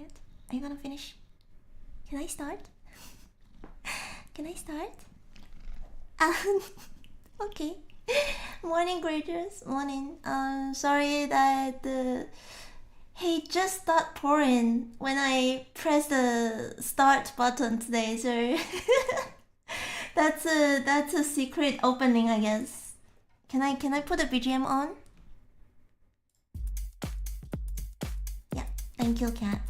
quiet? Are you gonna finish? Can I start? Can I start? Okay. Morning, greeters. Morning. Sorry that the hate just started pouring when I pressed the start button today. So that's a secret opening, I guess. Can I put the BGM on? Yeah. Thank you, cat.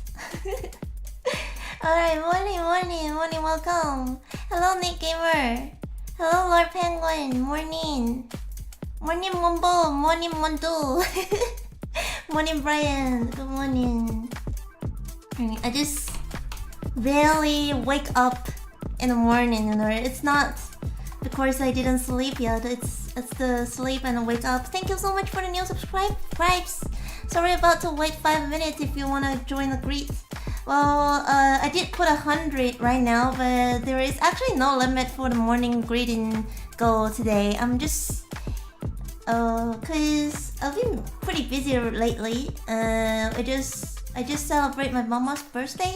Alright, morning, welcome. Hello, Nick Gamer. Hello, Lord Penguin. Morning, Mumbo. Morning, Mondo. Morning, Brian. Good morning. I just barely wake up in the morning, you know. It's not because I didn't sleep yet. It's the sleep and wake up. Thank you so much for the new subscribes. Sorry about to wait 5 minutes if you wanna join the greet. Well, I did put 100 right now, but there is actually no limit for the morning greeting goal today. I'm just, cause I've been pretty busy lately. I just celebrate my mama's birthday,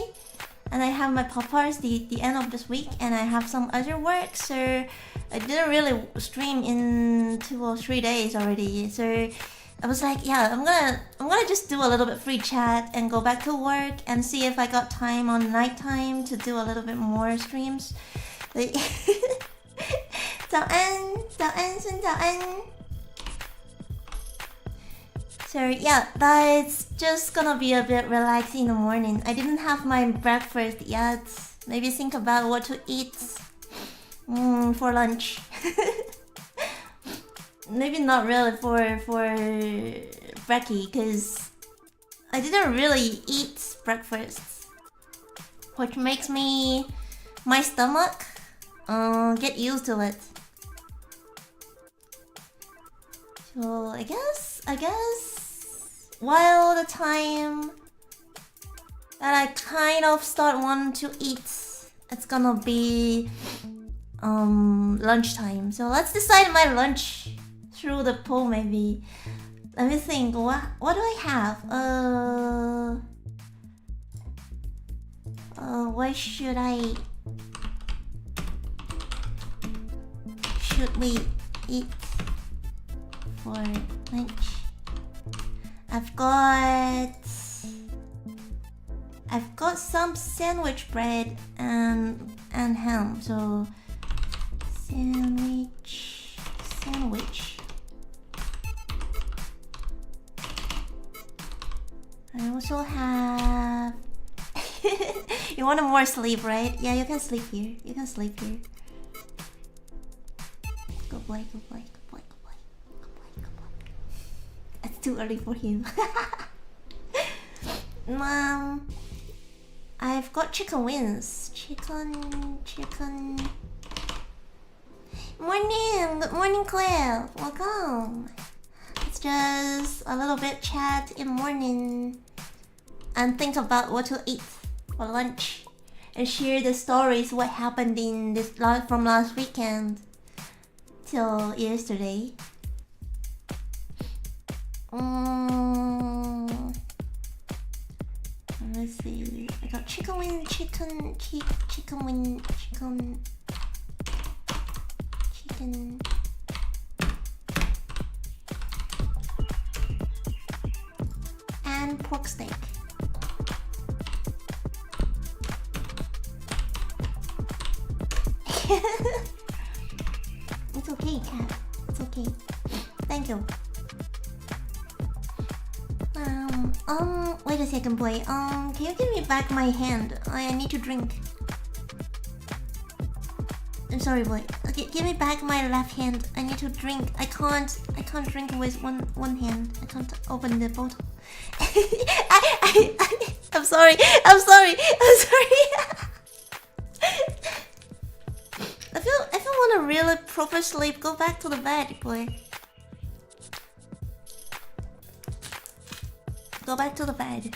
and I have my papa's the end of this week, and I have some other work, so I didn't really stream in 2 or 3 days already. So I was like, yeah, I'm gonna just do a little bit free chat and go back to work and see if I got time on nighttime to do a little bit more streams. 早安，孙早安。So yeah, that's just gonna be a bit relaxed in the morning. I didn't have my breakfast yet. Maybe think about what to eat for lunch. Maybe not really for brekkie, because I didn't really eat breakfast, which makes my stomach get used to it. So I guess while the time that I kind of start wanting to eat, it's gonna be lunchtime. So let's decide my lunch through the poll, maybe. Let me think. What do I have? What should we eat for lunch? I've got some sandwich bread and ham. So sandwich. I also have. You want more sleep, right? Yeah, you can sleep here. Good boy. It's too early for him. I've got chicken wings. Chicken. Good morning, Claire. Welcome. It's just a little bit chat in morning and think about what to eat for lunch and share the stories what happened in this from last weekend till yesterday. Let's see. I got chicken wing, chicken. And pork steak. It's okay, cat. It's okay. Thank you. Wait a second, boy. Can you give me back my hand? I need to drink. I'm sorry, boy. Okay, give me back my left hand. I need to drink. I can't drink with one hand. I can't open the bottle. I'm sorry. If you want a really proper sleep, go back to the bed, boy. Go back to the bed.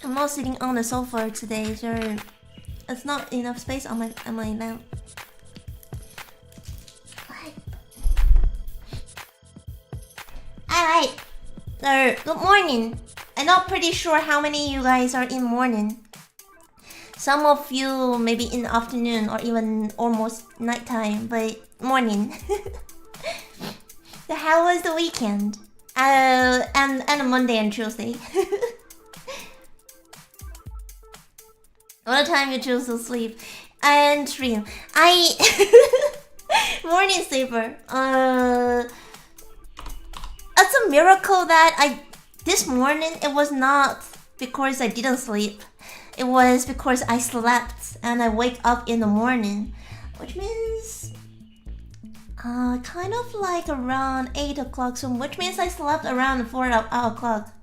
I'm not sitting on the sofa today, so it's not enough space on my lap. Alright. So, good morning. I'm not pretty sure how many of you guys are in morning. Some of you maybe in the afternoon or even almost nighttime, but morning. So how was the weekend? And a Monday and Tuesday. What time you choose to sleep and stream? Morning sleeper. It's a miracle that this morning it was not because I didn't sleep. It was because I slept and I wake up in the morning, which means kind of like around 8 o'clock, so which means I slept around 4 o'clock.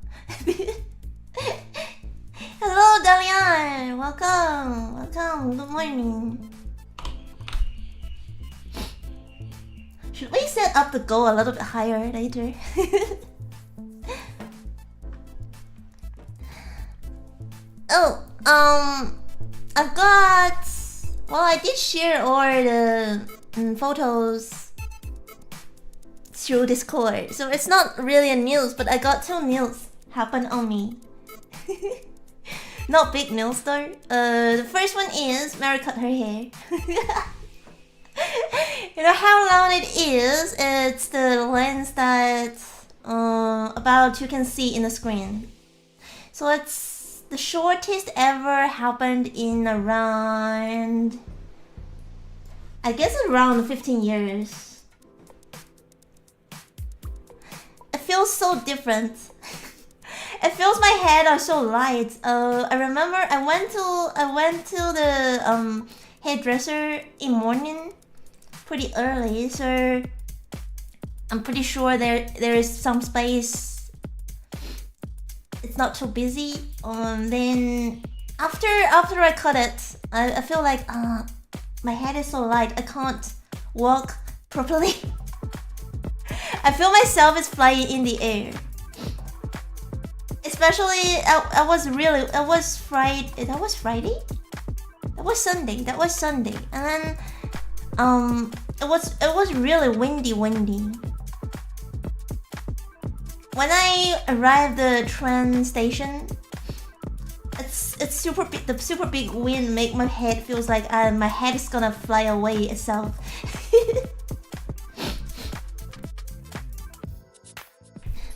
Hello, Dalian! Welcome, good morning. Should we set up the goal a little bit higher later? I've got... Well, I did share all the photos through Discord, so it's not really a news, but I got 2 news happen on me. Not big news though. The first one is Mary cut her hair. You know how long it is? It's the length that about you can see in the screen. So it's the shortest ever happened in around, I guess around 15 years. It feels so different. It feels my head are so light. I remember I went to the hairdresser in morning pretty early, so I'm pretty sure there is some space. It's not too busy. Then after I cut it, I feel like my head is so light. I can't walk properly. I feel myself is flying in the air. Especially, I was Friday. That was Friday. That was Sunday. And then, it was really windy. When I arrived at the train station, it's super big. The super big wind make my head feels like my head is gonna fly away itself.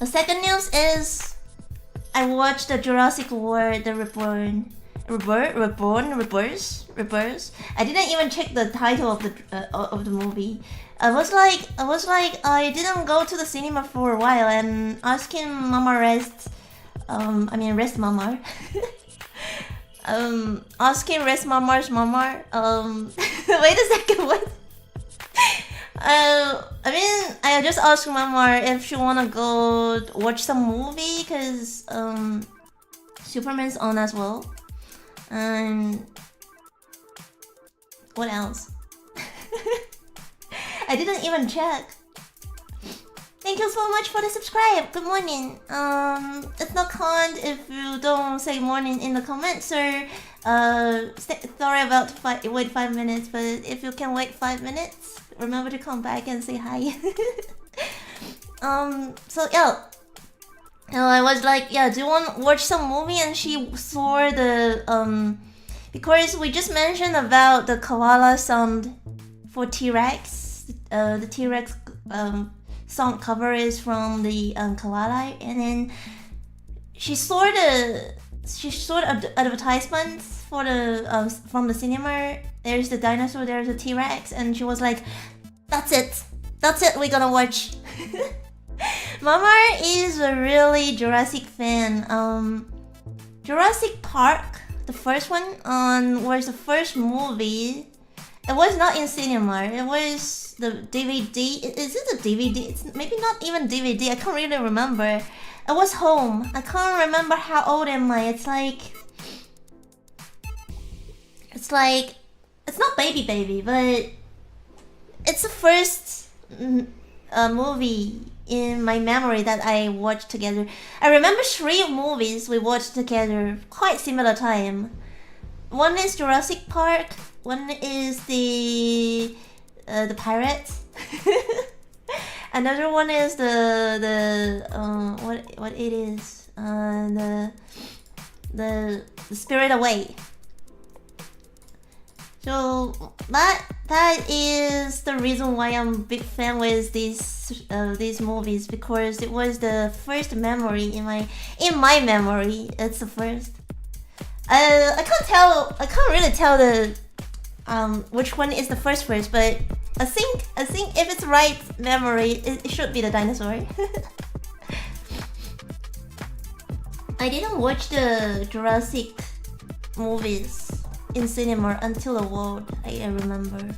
The second news is I watched the Jurassic World: The Rebirth. I didn't even check the title of the movie. I was like I didn't go to the cinema for a while and asking Mama Rest Mama. Asking Rest Mama's Mama. Wait a second, what? I just asked Mama if she wanna go watch some movie because Superman's on as well. And what else? I didn't even check. Thank you so much for the subscribe. Good morning. It's not kind if you don't say morning in the comments, sir. Sorry about wait 5 minutes, but if you can wait 5 minutes, remember to come back and say hi. So yeah. I was like, yeah, do you want to watch some movie? And she saw the because we just mentioned about the koala sound for T-Rex. The T-Rex song cover is from the koala, and then she saw the advertisements for the from the cinema. There's the dinosaur, there's the T-Rex, and she was like, that's it, we're gonna watch. Mama is a really Jurassic fan. Jurassic Park, the first one, was the first movie. It was not in cinema. It was the DVD. Is it a DVD? It's maybe not even DVD. I can't really remember. It was home. I can't remember how old am I. It's not baby, but it's the first movie in my memory that I watched together. I remember 3 movies we watched together quite similar time. One is Jurassic Park. One is the Pirates. Another one is the what it is. the Spirit Away. So that is the reason why I'm a big fan with these movies, because it was the first memory in my memory. It's the first. I can't really tell the which one is the first, but I think if it's right memory, it should be the dinosaur. I didn't watch the Jurassic movies in cinema until the world. I remember.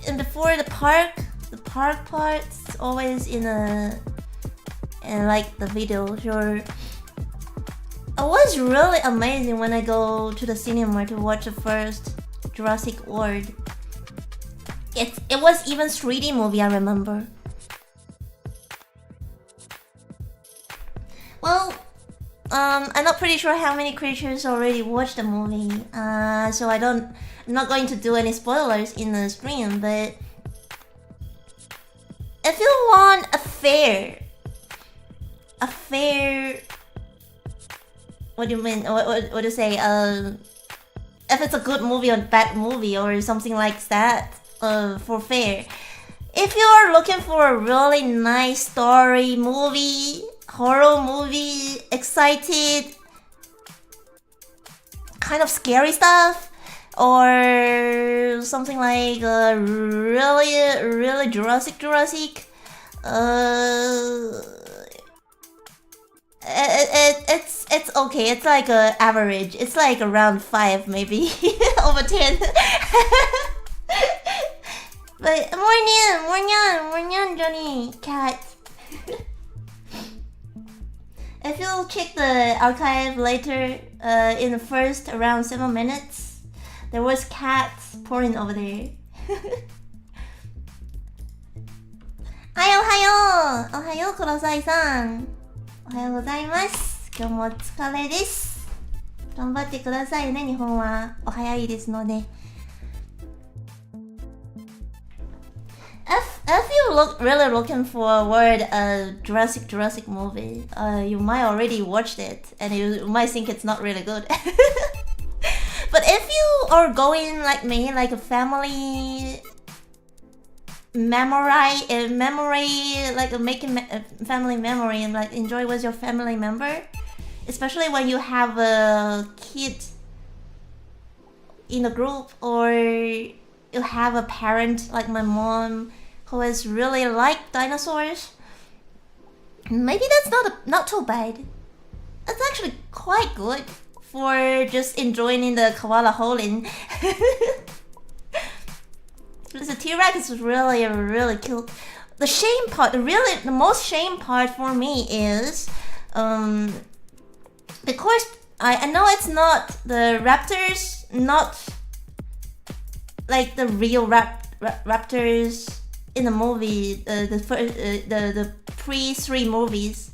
And before the park parts always in like the video. Sure, it was really amazing when I go to the cinema to watch the first Jurassic World. It was even 3D movie, I remember. Well, I'm not pretty sure how many creatures already watched the movie, so I'm not going to do any spoilers in the stream, but if you want a fair, what do you mean? What do you say? If it's a good movie or bad movie or something like that, for fair. If you are looking for a really nice story movie, horror movie, excited, kind of scary stuff, or something like really Jurassic, it's okay. It's like average. It's like around 5 maybe over 10. But morning, Johnny, cat. If you check the archive later, in the first around 7 minutes, there was cats pouring over there. Ohayo, Kurosai-san. おはようございます。今日もお疲れです。頑張ってくださいね。日本はお早いですので。If you really looking forward a Jurassic movie, you might already watched it and you might think it's not really good. But if you are going like me, like a family memory, like making family memory and like enjoy with your family member, especially when you have a kid in a group, or you have a parent like my mom who is really like dinosaurs, maybe that's not too bad. It's actually quite good for just enjoying in the koala holding. The T-Rex is really cute. The shame part, the most shame part for me is, because I know it's not the raptors, not like the real raptors in the movie, the pre-3 movies.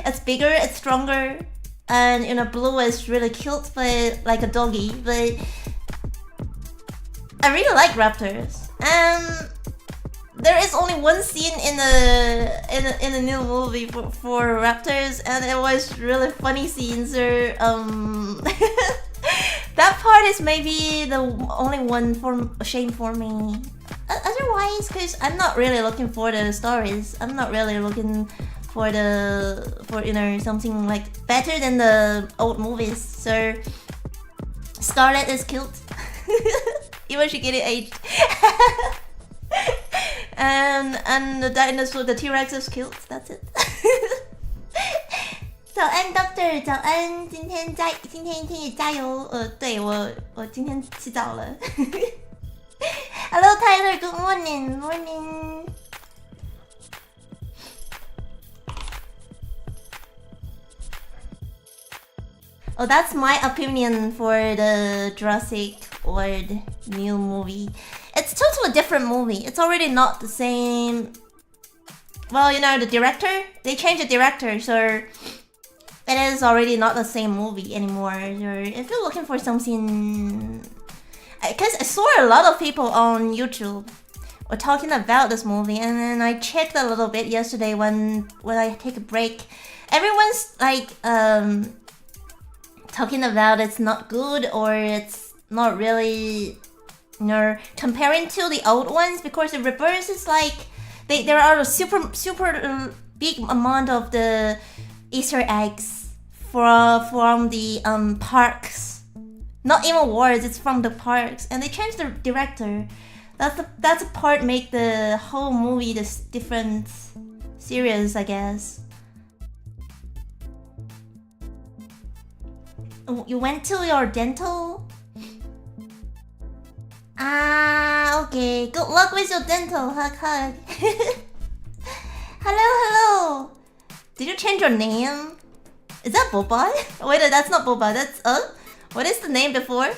It's bigger, it's stronger, and blue is really cute, but like a doggy. But I really like raptors, and there is only one scene in the new movie for raptors, and it was really funny scene. So that part is maybe the only one for shame for me. Otherwise, because I'm not really looking for the stories, I'm not really looking for something like better than the old movies. So Scarlet is cute. Even she getting aged. and the dinosaur, the T-Rex is cute. That's it. 早安 Doctor， 早安，今天一天也加油。对我今天起早了。Hello Tyler, good morning. Oh, that's my opinion for the Jurassic World new movie. It's totally different movie. It's already not the same. Well, the director, they changed the director, so it is already not the same movie anymore. So if you're looking for something, because I saw a lot of people on YouTube were talking about this movie, and then I checked a little bit yesterday when I take a break, everyone's like talking about it's not good or it's not really, you know, comparing to the old ones, because the reverse is like there are a super big amount of the Easter eggs from the parks. Not even words, it's from the parks, and they changed the director. That's the part make the whole movie this different series, I guess. You went to your dental? Ah, okay. Good luck with your dental. Hug, hug. Hello. Did you change your name? Is that Boba? Wait, that's not Boba. That's what is the name before?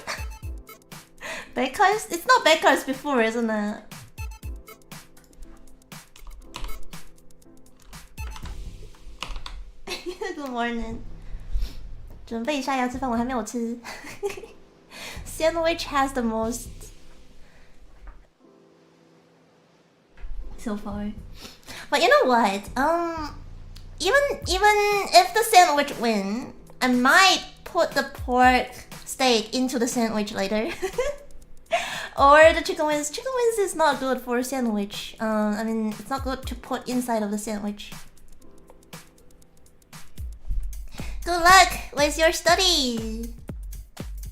Beckers? It's not Beckers before, isn't it? Good morning. 准备一下要吃饭，我还没有吃。Sandwich has the most so far. But you know what? Even if the sandwich win, I might put the pork steak into the sandwich later. Or the chicken wings. Chicken wings is not good for a sandwich. I mean, it's not good to put inside of the sandwich. Good luck with your study.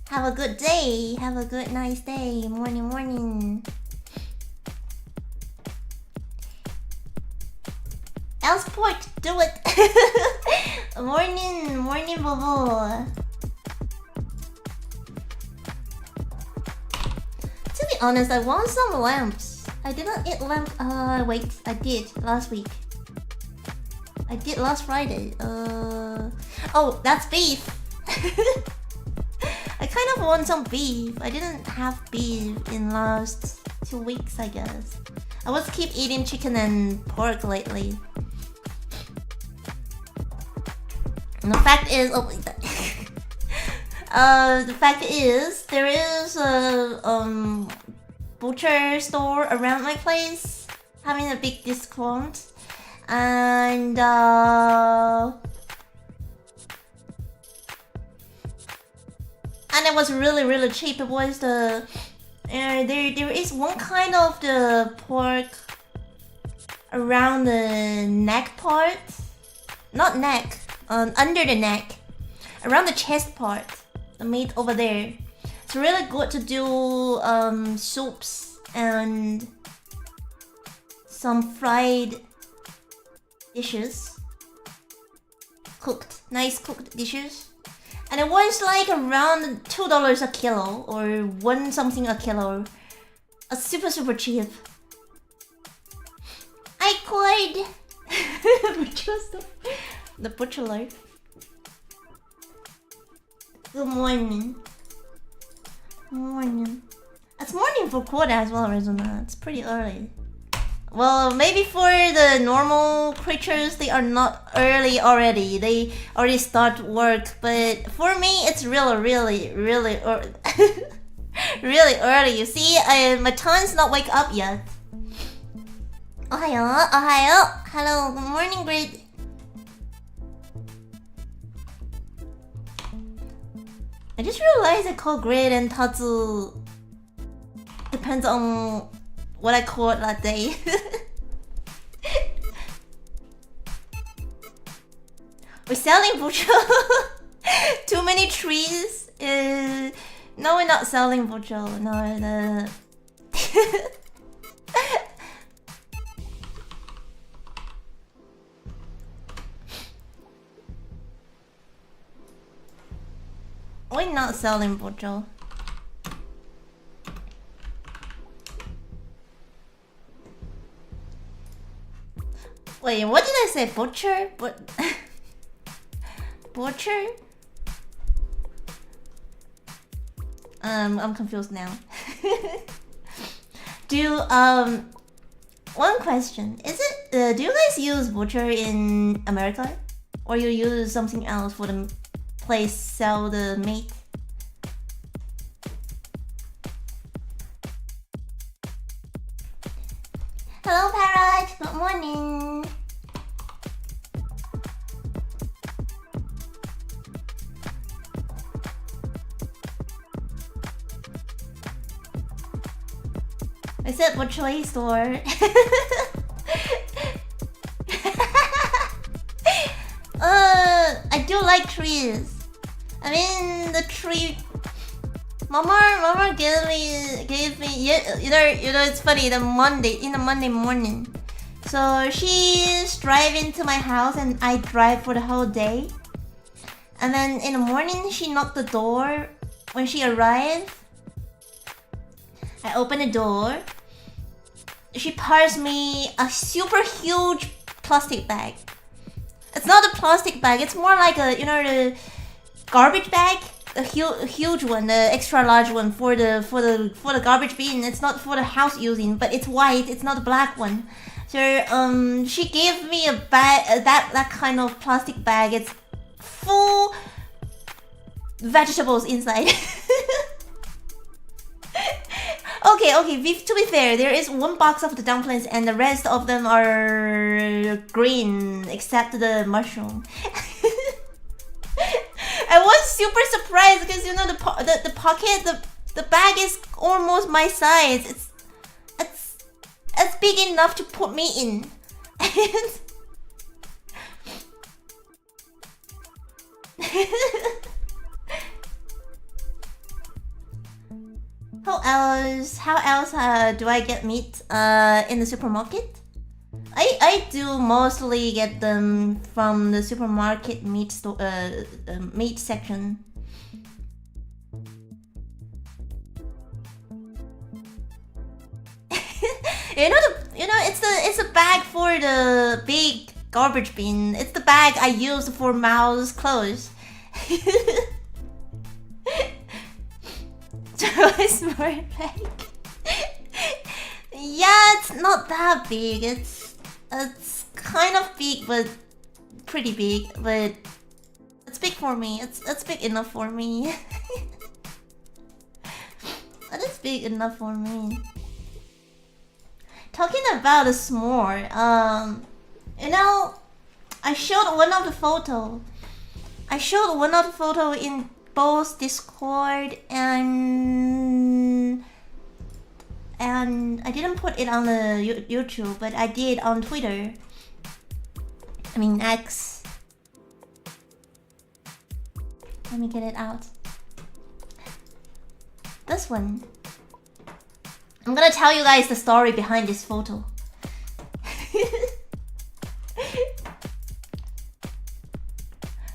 Have a good day. Have a good nice day. Morning. Else pork, do it. Morning, Bobo. To be honest, I want some lamps. I didn't eat lamp. Wait, I did last week. I did last Friday. Oh, that's beef. I kind of want some beef. I didn't have beef in last 2 weeks, I guess. I was keep eating chicken and pork lately. And the fact is, the fact is, there is a butcher store around my place having a big discount, and it was really cheap. It was the there is one kind of the pork around the neck part, not neck, under the neck, around the chest part, the meat over there. It's really good to do soups and some fried dishes, nice cooked dishes. And it was like around $2 a kilo or one something a kilo. Super cheap. I cried. The butcher life. Good morning. It's morning for Koda as well, isn't it? It's pretty early. Well, maybe for the normal creatures, they are not early already. They already start work. But for me, it's really really early. You see, my time's not wake up yet. Ohayo. Hello, good morning, Grid. I just realized I call Grid and Tatsu depends on what I caught that day. We're selling butcher. Too many trees. No, we're not selling butcher. No, we're not selling butcher. Wait, what did I say? Butcher? Butcher? I'm confused now. One question. Is it, do you guys use butcher in America? Or you use something else for the place sell the meat? Hello, Parrot. Good morning. I said what toy store. I do like trees. I mean, the tree. Mama gave me. It's funny. In the Monday morning. So she's driving to my house, and I drive for the whole day. And then in the morning, she knocked the door. When she arrived, I opened the door. She passed me a super huge plastic bag. It's not a plastic bag. It's more like a, the garbage bag, a huge one, the extra large one for the garbage bin. It's not for the house using, but it's white. It's not a black one. So she gave me a bag, that kind of plastic bag. It's full vegetables inside. Okay, to be fair, there is one box of the dumplings and the rest of them are green except the mushroom. I was super surprised because the pocket, the bag is almost my size. It's big enough to put me in. How else do I get meat in the supermarket? I do mostly get them from the supermarket meat meat section. It's a bag for the big garbage bin. It's the bag I use for Mao's clothes. Toy smart bag. Yeah, it's not that big. It's kind of big, but pretty big. But it's big for me. It's big enough for me. It is big enough for me. Talking about a s'more, I showed one of the photo. In both Discord and I didn't put it on the YouTube, but I did on Twitter. I mean X. Let me get it out. This one. I'm gonna tell you guys the story behind this photo.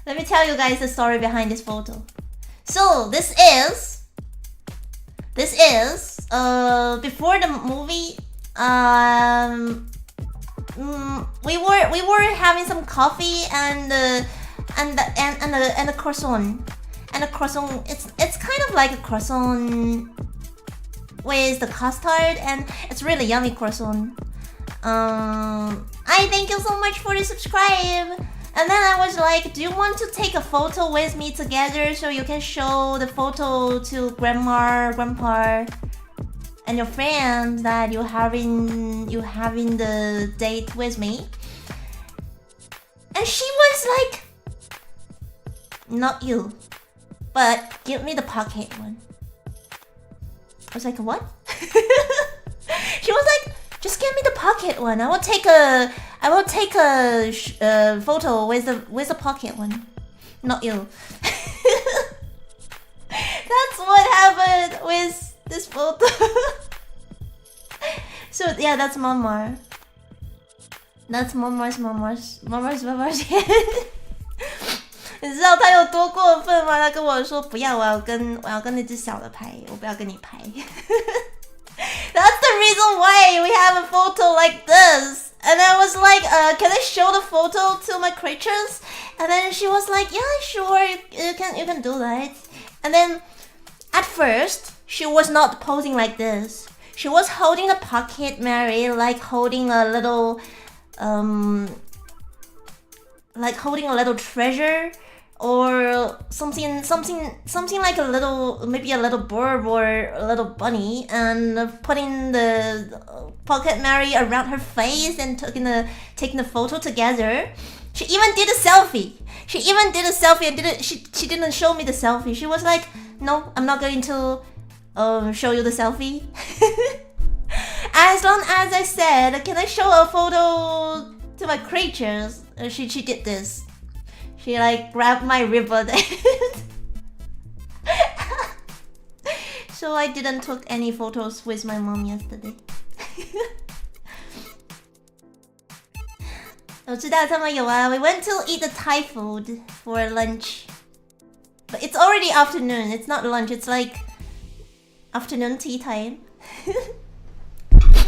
Let me tell you guys the story behind this photo. So this is before the movie. We were having some coffee and a croissant. And a croissant, it's kind of like a croissant with the custard, and it's really yummy croissant. I thank you so much for the subscribe. And then I was like, do you want to take a photo with me together so you can show the photo to grandma, grandpa, and your friends that you having the date with me? And she was like, not you, but give me the pocket one. I was like, what? She was like, just give me the pocket one. I will take a photo with the pocket one. Not you. That's what happened with this photo. So yeah, that's Mama. That's Mama's. 你知道他有多过分吗？他跟我说不要，我要跟那只小的拍，我不要跟你拍。That's the reason why we have a photo like this. And I was like, can I show the photo to my creatures? And then she was like, yeah, sure, you can do that. And then at first, she was not posing like this. She was holding a pocket Mary, like holding a little treasure or something like maybe a little bird or a little bunny, and putting the pocket Mary around her face and taking the photo together. She even did a selfie. And she didn't show me the selfie. She was like, no, I'm not going to show you the selfie. long as I said, can I show a photo to my creatures? She did this. She like grabbed my ribbon. So I didn't took any photos with my mom yesterday. 我知道他们有啊 We went to eat the Thai food for lunch. But it's already afternoon. It's not lunch. It's like afternoon tea time.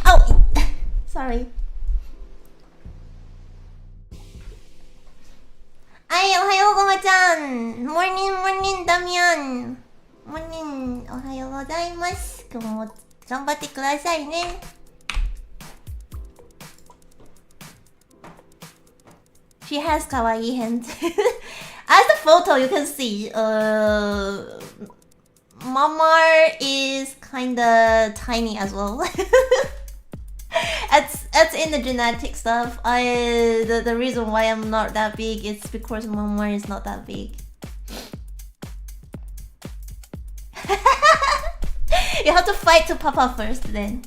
Oh, sorry. はい、おはようごまちゃん。Morning,ダミアン。Morning、おはようございます。今日も頑張ってくださいね。She has kawaii hands. As the photo you can see, Mama is kinda tiny as well. That's in the genetic stuff. The reason why I'm not that big is because Mama is not that big. You have to fight to Papa first then.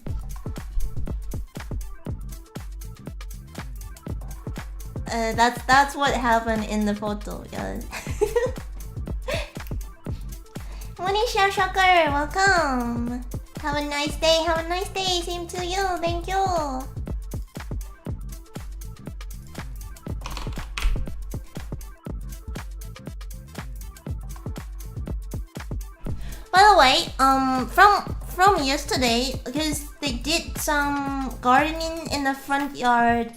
That's what happened in the photo, yeah. Morning, Shocker, welcome. Have a nice day, same to you, thank you. By the way, from yesterday, because they did some gardening in the front yard.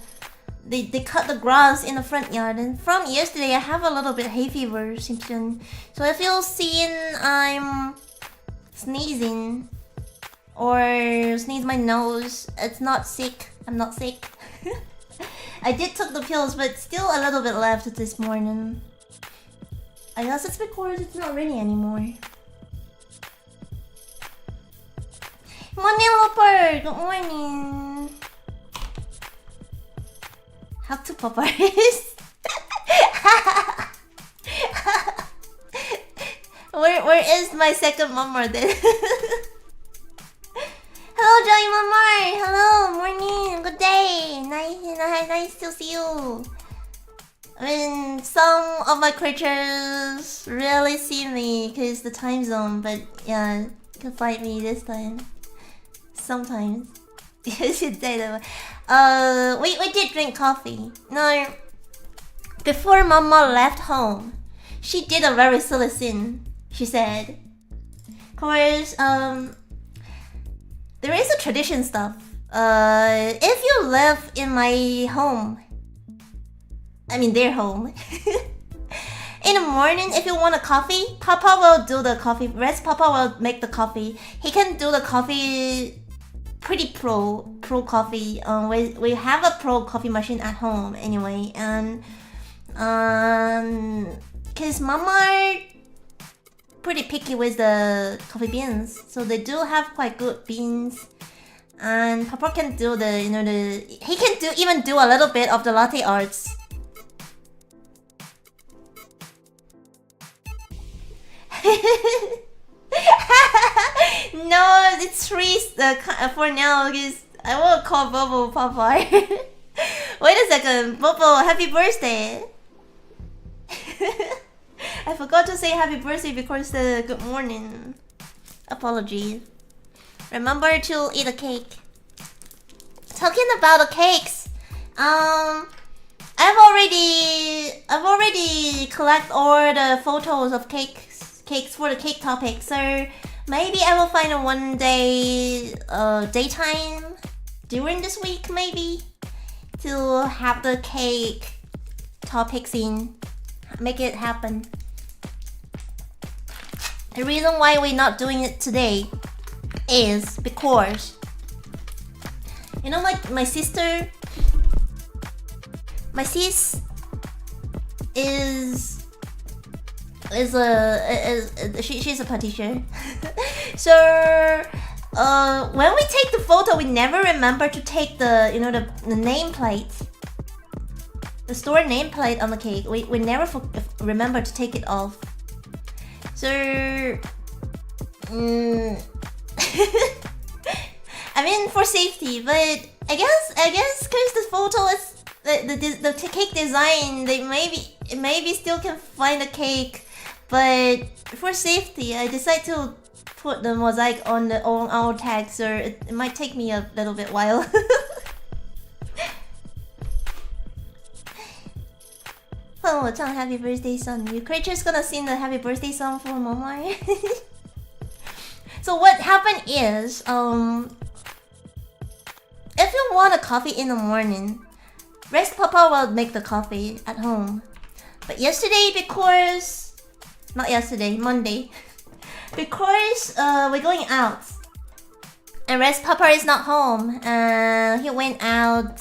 They cut the grass in the front yard, and from yesterday I have a little bit hay fever since then. So if you'll see I'm sneezing or sneeze my nose, it's not sick. I'm not sick. I did took the pills, but still a little bit left this morning. I guess it's because it's not rainy anymore. Morning, Looper. Good morning. How to Paparis? Where is my second mama then? Hello, Joy Mama. Hello, morning, good day. Nice to see you. I mean, some of my creatures rarely see me because the time zone, but yeah, you can find me this time. Sometimes. You should say that. We did drink coffee. No, before Mama left home, she did a very silly sin. She said, "Cause there is a tradition stuff. If you live in my home, I mean their home, in the morning, if you want a coffee, Papa will do the coffee. Rest Papa will make the coffee. He can do the coffee." Pretty pro coffee. We have a pro coffee machine at home anyway, and cause Mama pretty picky with the coffee beans, so they do have quite good beans, and Papa can do he can even do a little bit of the latte arts. No, it's 3 for now because I will call Bobo Papa. Wait a second, Bobo, happy birthday. I forgot to say happy birthday because good morning. Apologies. Remember to eat a cake. Talking about the cakes, I've already collect all the photos of cakes for the cake topic, so maybe I will find a one day daytime during this week maybe to have the cake topics in. Make it happen. The reason why we're not doing it today is because my sister, my sis she's a teacher. So when we take the photo, we never remember to take the the nameplate, the store nameplate on the cake. We never remember to take it off. So I mean for safety, but I guess because the photo is the cake design, they maybe still can find a cake, but for safety, I decided to put the mosaic on our tag, so it might take me a little bit while. Oh, it's on happy birthday song. You creature's gonna sing the happy birthday song for Mama. So what happened is, if you want a coffee in the morning, Rest Papa will make the coffee at home. But yesterday, Monday, because we're going out, and Rest Papa is not home. He went out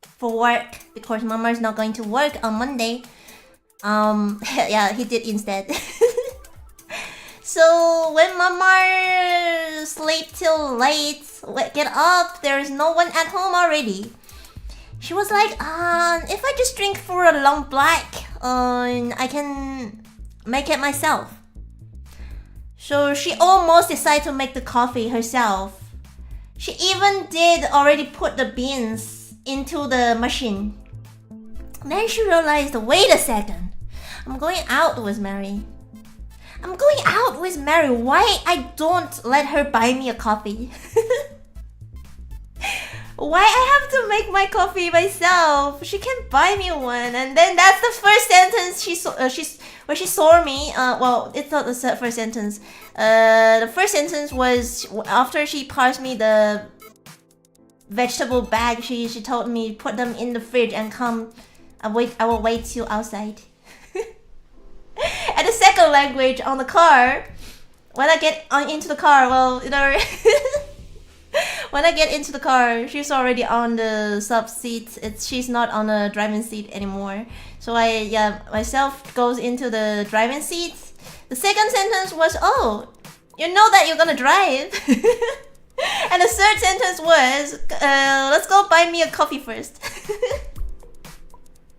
for work because Mama is not going to work on Monday. Yeah, he did instead. So when Mama sleep till late, get up, there is no one at home already. She was like, if I just drink for a long black, I can make it myself. So she almost decided to make the coffee herself. She even did already put the beans into the machine. Then she realized, wait a second, I'm going out with Mary. Why I don't let her buy me a coffee? Why I have to make my coffee myself? She can buy me one. And then that's the first sentence she saw me. Well, it's not the first sentence. The first sentence was after she passed me the vegetable bag. She told me put them in the fridge and come. I will wait you outside. And the second language on the car, when I get into the car, well, you know, when I get into the car, she's already on the sub seat. She's not on the driving seat anymore. So myself goes into the driving seat. The second sentence was, oh, you know that you're gonna drive. And the third sentence was, let's go buy me a coffee first.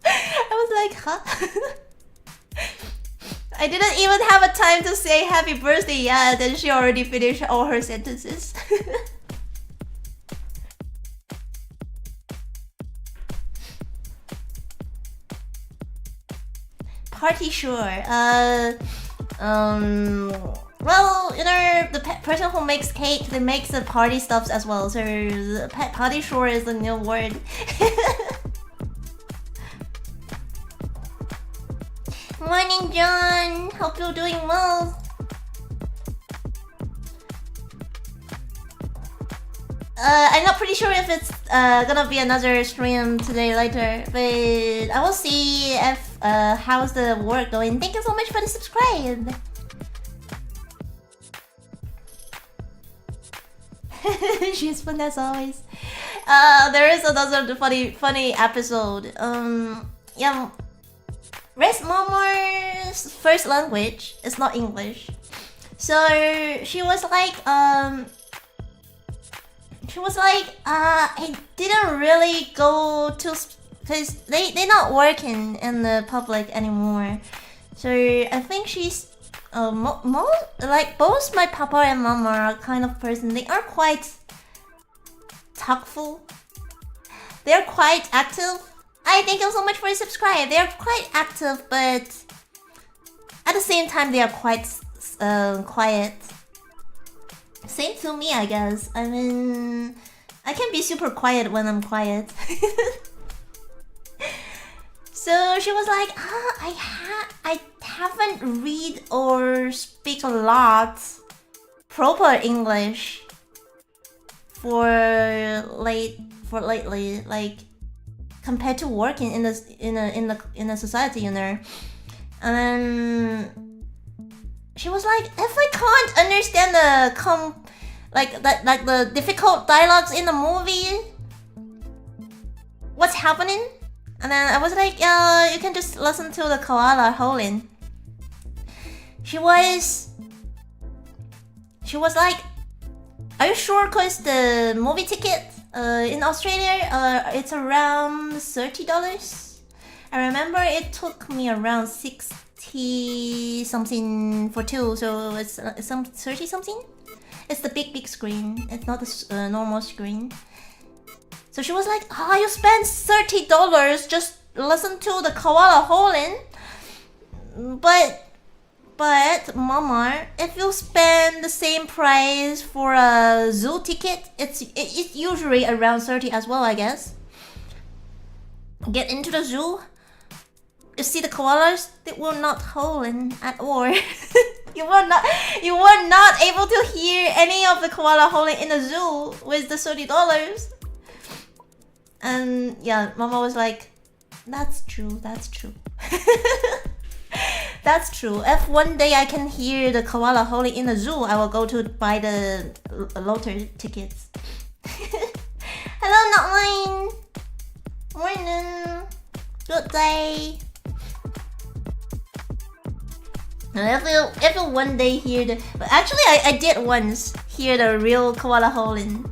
I was like, huh? I didn't even have a time to say happy birthday yet, and she already finished all her sentences. Party sure. Well, you know, the person who makes cake, they makes the party stuffs as well. So party sure is the new word. Morning, John. Hope you're doing well. I'm not pretty sure if it's gonna be another stream today later, but I will see if how's the work going. Thank you so much for the subscribe. She's fun as always. There is another funny episode. Yeah. Rest Momo's first language is not English, so she was like, I didn't really go to, because they're not working in the public anymore. So I think she's like both my papa and mama are kind of person. They are quite talkful. They're quite active. I thank you so much for the subscribe. They are quite active, but at the same time they are quite quiet. Same to me, I guess. I mean, I can be super quiet when I'm quiet. So she was like, I haven't read or speak a lot proper English for lately, like compared to working in a society, you know. And she was like, if I can't understand the difficult dialogues in the movie, what's happening? And then I was like, you can just listen to the koala howling. She was like, are you sure? Cause the movie ticket in Australia, it's around $30. I remember it took me around 60 something for two, so it's some 30 something. It's the big screen. It's not the normal screen. So she was like, you spent $30 just listen to the koala howling. But Mama, if you spend the same price for a zoo ticket, it's usually around 30 as well, I guess. Get into the zoo, you see the koalas, they were not howling at all. you were not able to hear any of the koala howling in the zoo with the $30. And yeah, Mama was like, that's true. That's true. If one day I can hear the koala howling in the zoo, I will go to buy the lottery tickets. Hello, Not Morning. Good day. If you one day hear the... But actually, I did once hear the real koala howling.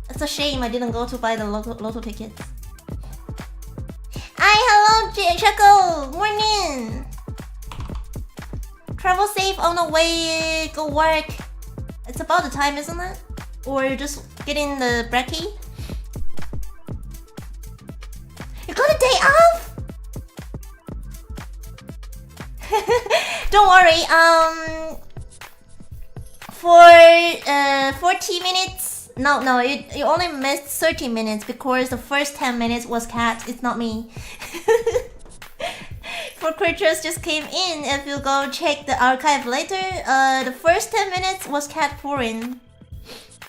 It's a shame I didn't go to buy the lotto tickets. Hi, hello, Checo. Morning. Travel safe on the way, go work. It's about the time, isn't it? Or you're just getting the brekkie? You got a day off? Don't worry, for 40 minutes. No, you only missed 30 minutes because the first 10 minutes was Cat, it's not me. For creatures just came in, if you go check the archive later, the first 10 minutes was Cat pouring.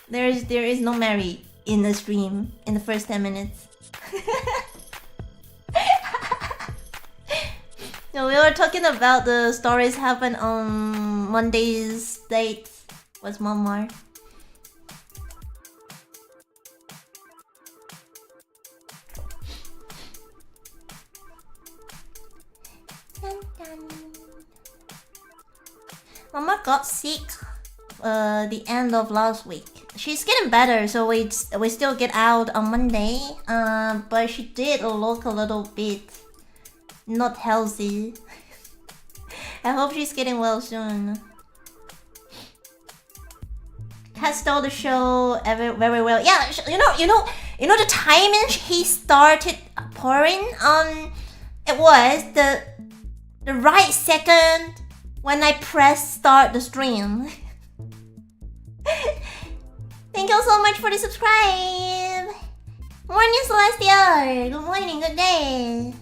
There is no Mary in the stream in the first 10 minutes. So we were talking about the stories happen on Monday's date with Mama. Mama got sick the end of last week. She's getting better, so we still get out on Monday. But she did look a little bit not healthy. I hope she's getting well soon. Cat stole the show very well. Yeah, you know the timing he started pouring. It was the right second when I press start the stream. Thank you so much for the subscribe. Morning, Celestia. Good morning, good day.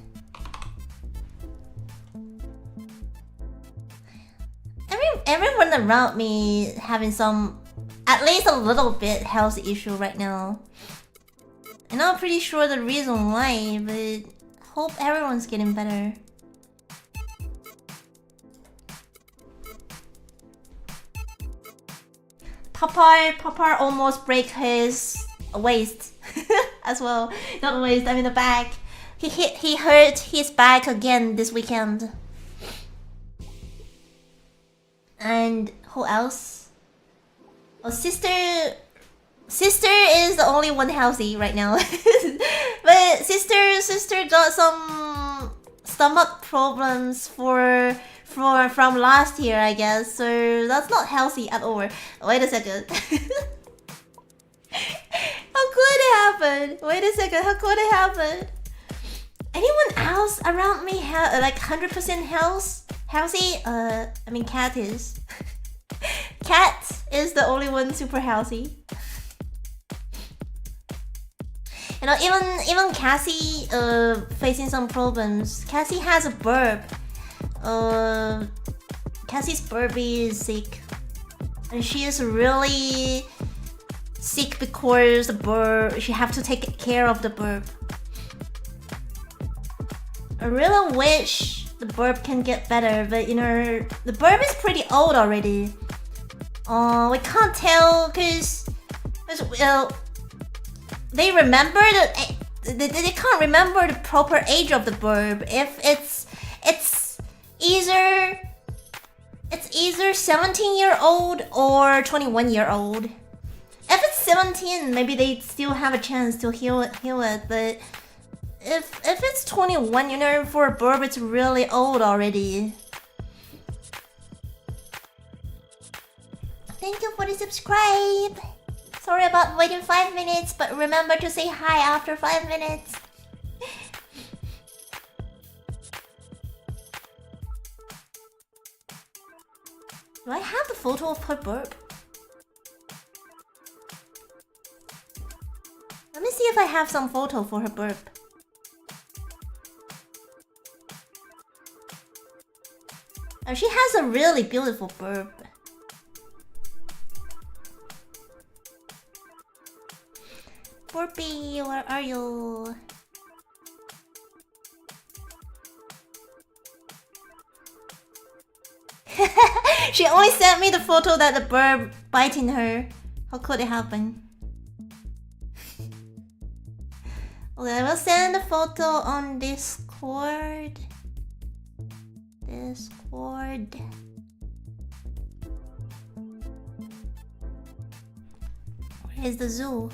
Everyone around me having some, at least a little bit, health issue right now. I'm not pretty sure the reason why, but hope everyone's getting better. Papa almost break his waist as well. Not the waist, I mean the back. He hurt his back again this weekend. And who else? Oh, sister is the only one healthy right now. But sister got some stomach problems from last year, I guess. So that's not healthy at all. Wait a second. How could it happen? Wait a second. How could it happen? Anyone else around me like 100% healthy? I mean, Cat is. Cat is the only one super healthy. You know, even Cathy facing some problems. Cathy has a burp. Cathy's burpee is sick, and she is really sick because the burp. She have to take care of the burp. I really wish the burp can get better, but you know the burp is pretty old already. We can't tell because they remember they can't remember the proper age of the burp. If it's either 17-year-old or 21-year-old. If it's 17, maybe they still have a chance to heal it. But if it's 21, you know, for a burp, it's really old already. Thank you for the subscribe. Sorry about waiting 5 minutes, but remember to say hi after 5 minutes. Do I have the photo of her burp? Let me see if I have some photo for her burp. Oh, she has a really beautiful burp. Burpee, where are you? She only sent me the photo that the bird biting her. How could it happen? Okay, I will send the photo on Discord. Discord. Where is the zoo?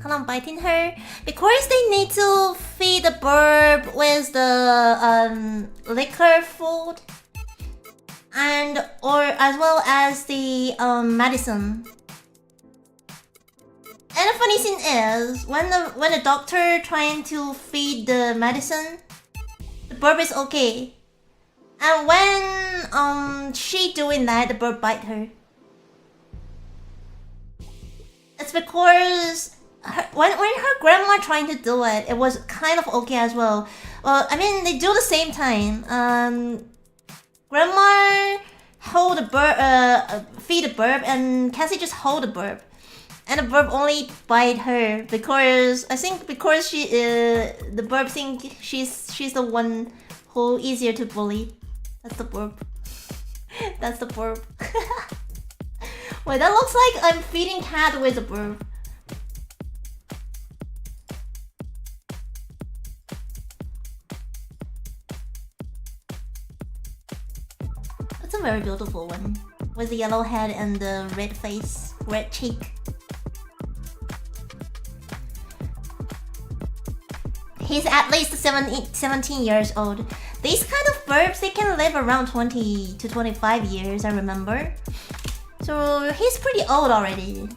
I'm biting her because they need to feed the bird with the liquor food and or as well as the medicine. And the funny thing is when the doctor trying to feed the medicine, the bird is okay, and when she doing that, the bird bite her. It's because when her grandma trying to do it, it was kind of okay as well. Well, I mean, they do the same time. Grandma hold the burp, feed the burp, and Cathy just hold the burp, and the burp only bite her because I think because she the burp think she's the one who easier to bully. That's the burp. That's the burp. Wait, that looks like I'm feeding cat with a burp. That's a very beautiful one, with the yellow head and the red face, red cheek. He's at least 17 years old. These kind of birds, they can live around 20 to 25 years, I remember. So he's pretty old already.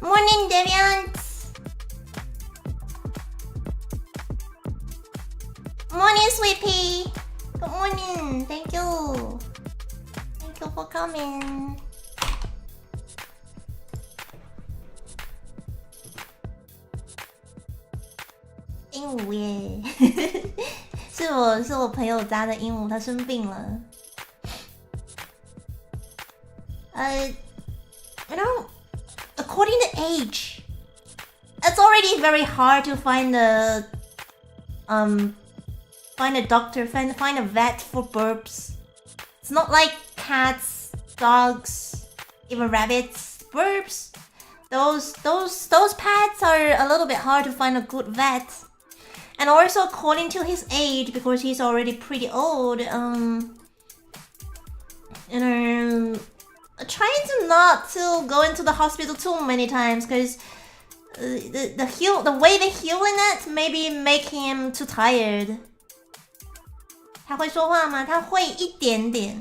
Morning, Deviant. Morning, Sweet Pea. Good morning. Thank you. Thank you for coming.鹦鹉耶，是我朋友家的鹦鹉，它生病了。You know, according to age, it's already very hard to find a doctor, find a vet for burps. It's not like cats, dogs, even rabbits. Burps, those pets are a little bit hard to find a good vet. And also according to his age, because he's already pretty old, trying to not to go into the hospital too many times, because the way they healing it maybe make him too tired. 他会说话吗？他会一点点，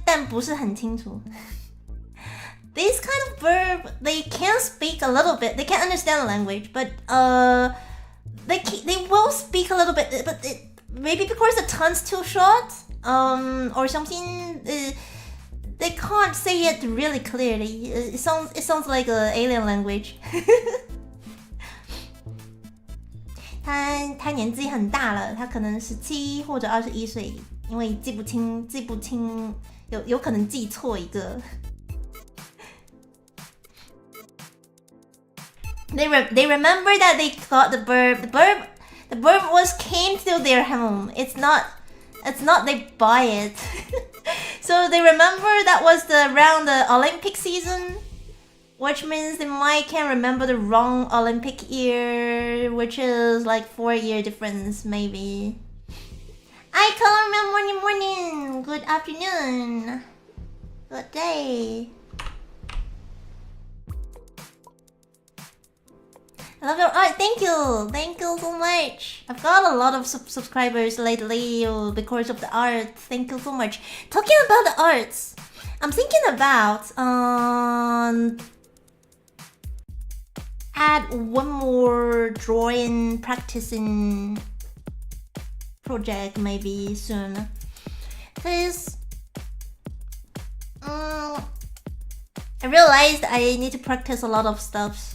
但不是很清楚。These kind of bird, they can speak a little bit. They can understand the language, but they will speak a little bit. But maybe because the tongue's too short, or something, they can't say it really clearly. It sounds like an alien language. 他年纪很大了，他可能17或者21岁，因为记不清，有可能记错一个。They remember that they got the bird. The bird came to their home. It's not they buy it. So they remember that was around the Olympic season, which means they can remember the wrong Olympic year, which is like 4-year difference maybe. Hi, Colorman, morning. Good afternoon. Good day. I love your art. Thank you. Thank you so much. I've got a lot of subscribers lately because of the art. Thank you so much. Talking about the arts, I'm thinking about add one more drawing practicing project maybe soon. Because I realized I need to practice a lot of stuff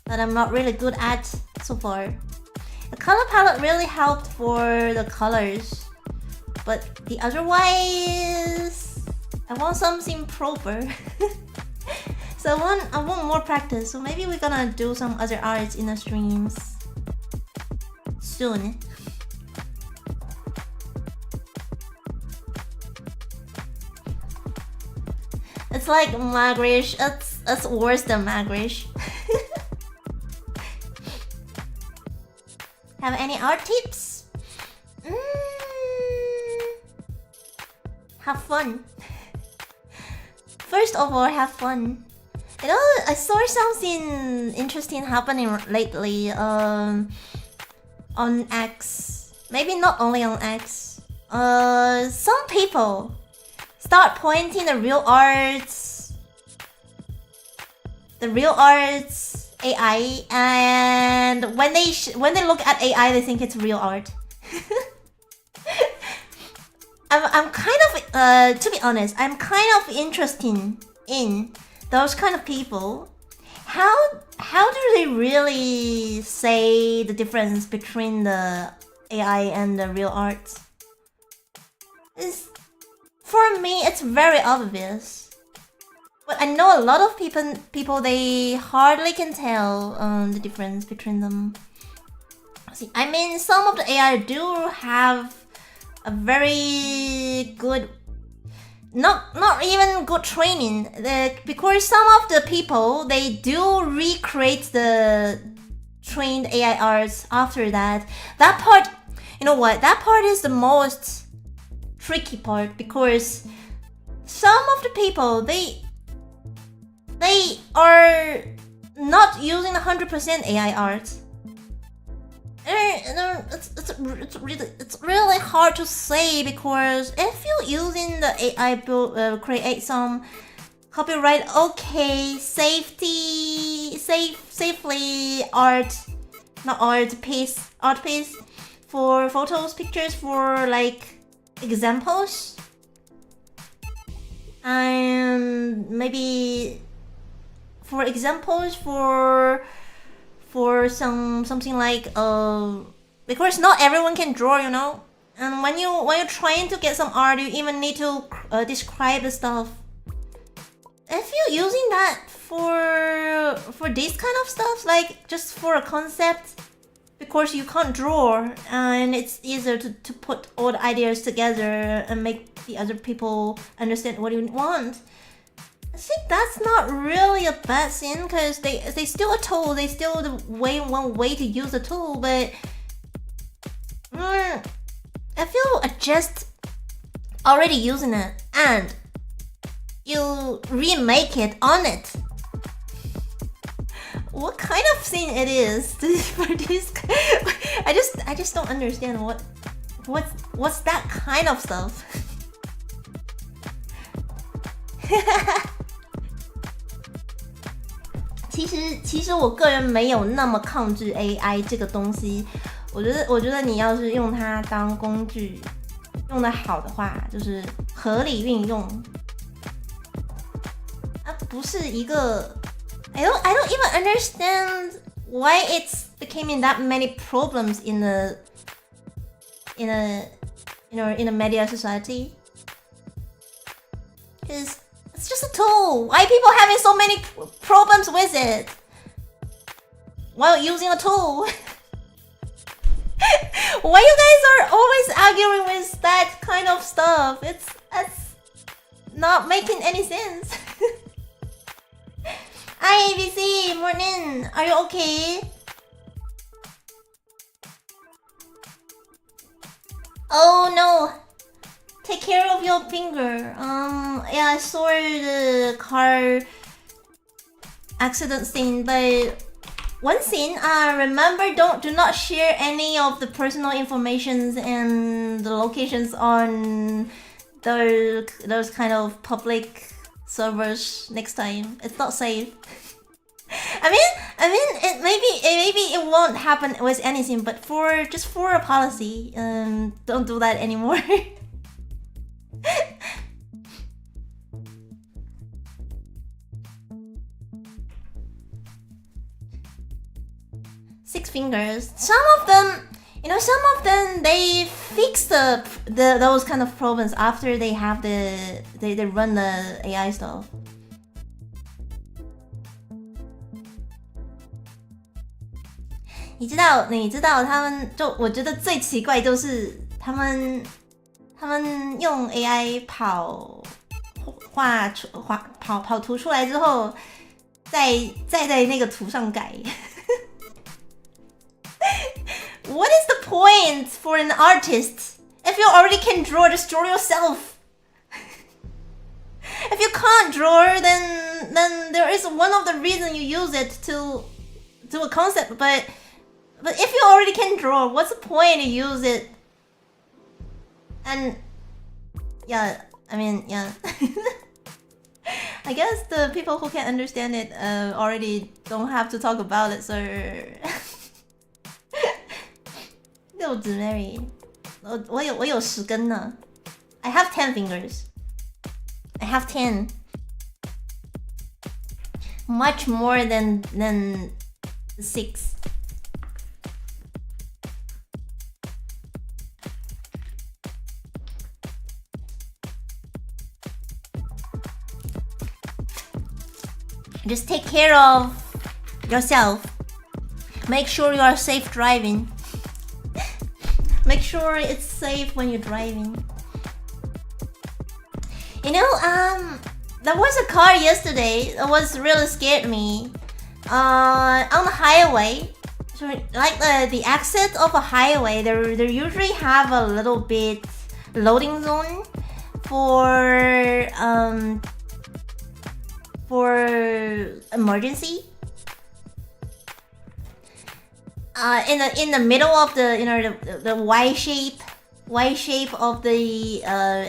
that I'm not really good at so far. The color palette really helped for the colors, but the otherwise, I want something proper. So I want more practice. So maybe we're gonna do some other arts in the streams soon. It's like Magrish. It's worse than Magrish. Have any art tips? Have fun. First of all, have fun. You know, I saw something interesting happening lately on X. Maybe not only on X. Some people start pointing the real arts AI, and when they look at AI, they think it's real art. I'm kind of to be honest, I'm kind of interested in those kind of people. How do they really say the difference between the AI and the real art? For me, it's very obvious. But I know a lot of people they hardly can tell the difference between them. See, I mean, some of the AI do have a very good, not even good training. Because some of the people they do recreate the trained AI arts after that. That part, you know what? That part is the most tricky part because some of the people they are not using 100% AI art. It's really hard to say because if you're using the AI build create some copyright safely art piece for photos, pictures, for like examples, and maybe for examples for something like because not everyone can draw, you know, and when you're trying to get some art, you even need to describe the stuff. If you're using that for this kind of stuff, like just for a concept, because you can't draw and it's easier to put all the ideas together and make the other people understand what you want, I think that's not really a bad thing because they still a tool, they still one way to use the tool, but I feel just already using it and you remake it on it. What kind of thing it is for this? I just don't understand what's that kind of stuff. 其实我个人没有那么抗拒 AI 这个东西。我觉得你要是用它当工具，用得好的话，就是合理运用。不是一个 I don't even understand why it's becoming that many problems in the media society. Because it's just a tool. Why people having so many problems with it while using a tool? Why you guys are always arguing with that kind of stuff? It's not making any sense. Hi ABC, morning. Are you okay? Oh no. Take care of your finger. Yeah, I saw the car accident scene, but one thing, remember do not share any of the personal informations and the locations on those kind of public servers next time. It's not safe. I mean, maybe it won't happen with anything, but just for a policy, don't do that anymore. Six fingers. Some of them, they fix those kind of problems after they have they run the AI stuff. 你知道他们我觉得最奇怪就是他们用 AI 跑图出来之后，再在那个图上改。What is the point for an artist if you already can draw? Just draw yourself. If you can't draw, then there is one of the reasons you use it to do a concept. But if you already can draw, what's the point to use it? And yeah, I mean, yeah. I guess the people who can understand it already don't have to talk about it, so 六指 Mary， 我有10根呢。I have 10 fingers. I have 10. Much more than 6. Just take care of yourself. Make sure you are safe driving. Make sure it's safe when you're driving. You know, there was a car yesterday that was really scared me. On the highway, so like the exit of a highway, they usually have a little bit loading zone for emergency. In the middle of the Y shape of the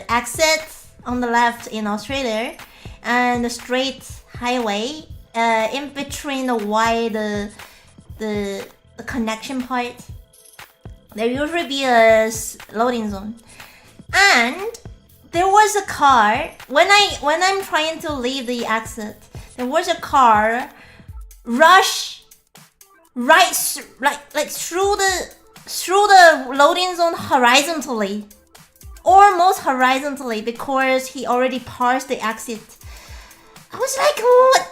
exit on the left in Australia, and the straight highway in between the Y, the connection part, there usually be a loading zone. And there was a car when I'm trying to leave the exit. There was a car rush right like through the loading zone horizontally, almost horizontally, because he already passed the exit. I was like, what?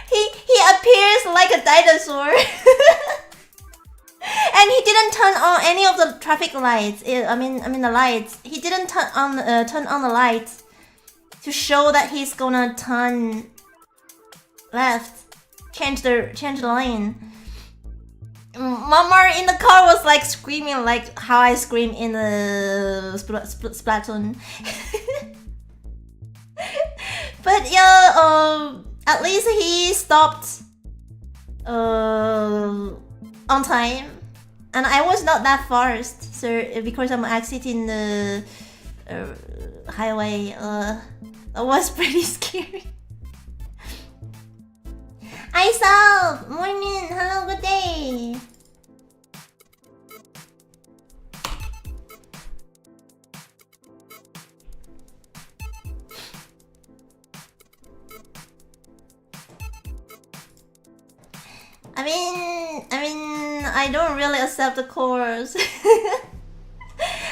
he appears like a dinosaur. And he didn't turn on any of the traffic lights. I mean the lights. He didn't turn on the lights to show that he's gonna turn left, change the lane. Mama in the car was like screaming like how I scream in the Splatoon. But yeah, at least he stopped on time, and I was not that fast, so because I'm exiting the highway, that was pretty scary. Aisal, morning, hello, good day. I don't really accept the course.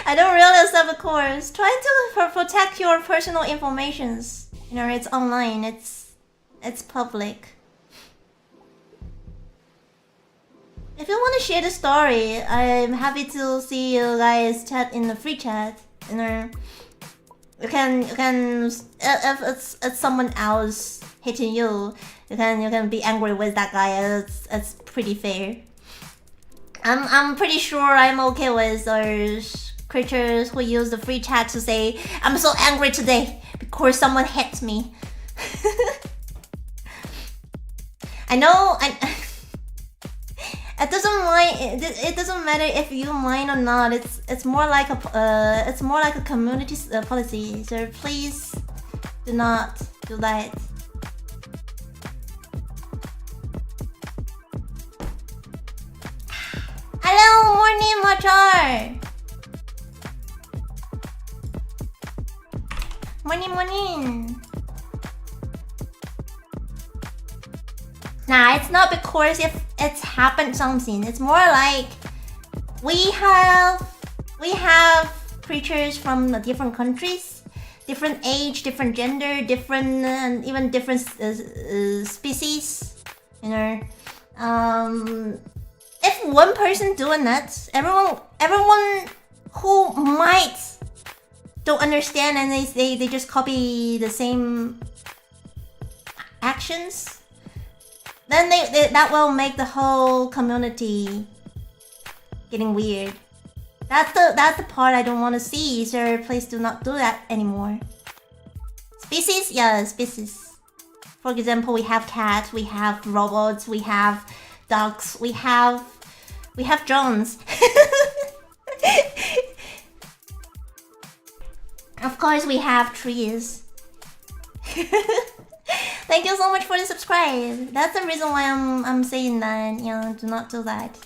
I don't really accept the course. Try to protect your personal informations. You know, it's online. It's public. If you want to share the story, I'm happy to see you guys chat in the free chat. You know, you can if it's someone else hitting you, you can be angry with that guy. It's pretty fair. I'm pretty sure I'm okay with those creatures who use the free chat to say, I'm so angry today because someone hit me. I know. It doesn't mind. It doesn't matter if you mind or not. It's more like a community policy. So please do not do that. Hello, morning, Machar. Morning. Nah, it's not because if it's happened something. It's more like we have creatures from different countries, different age, different gender, different even different species. You know, if one person doing that, everyone who might don't understand and they just copy the same actions, then that will make the whole community getting weird. That's the part I don't want to see. So please do not do that anymore. Species, yeah, species. For example, we have cats, we have robots, we have dogs, we have drones. Of course, we have trees. Thank you so much for the subscribe. That's the reason why I'm saying that. You know, do not do that.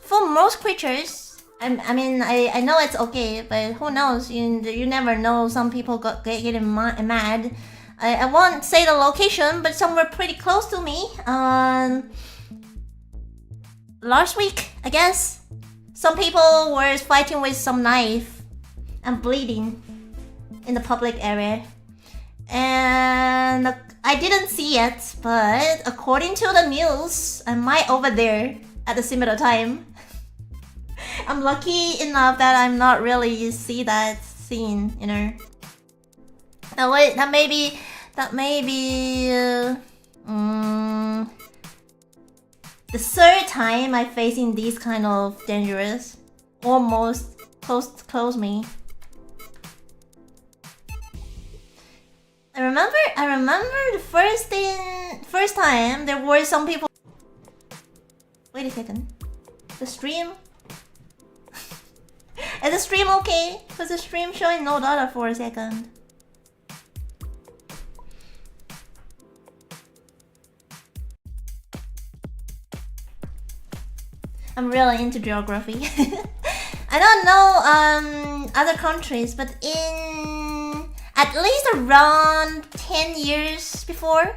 For most creatures, I mean I know it's okay, but who knows? You never know. Some people getting mad. I won't say the location, but somewhere pretty close to me. Last week, I guess, some people were fighting with some knife and bleeding in the public area, and I didn't see it, but according to the news, I might over there at the similar time. I'm lucky enough that I'm not really see that scene, you know. That may be the third time I'm facing these kind of dangerous, almost close me. I remember the first time there were some people. Wait a second. The stream? Is the stream okay? Because the stream showing no data for a second. I'm really into geography. I don't know other countries, but in at least around 10 years before,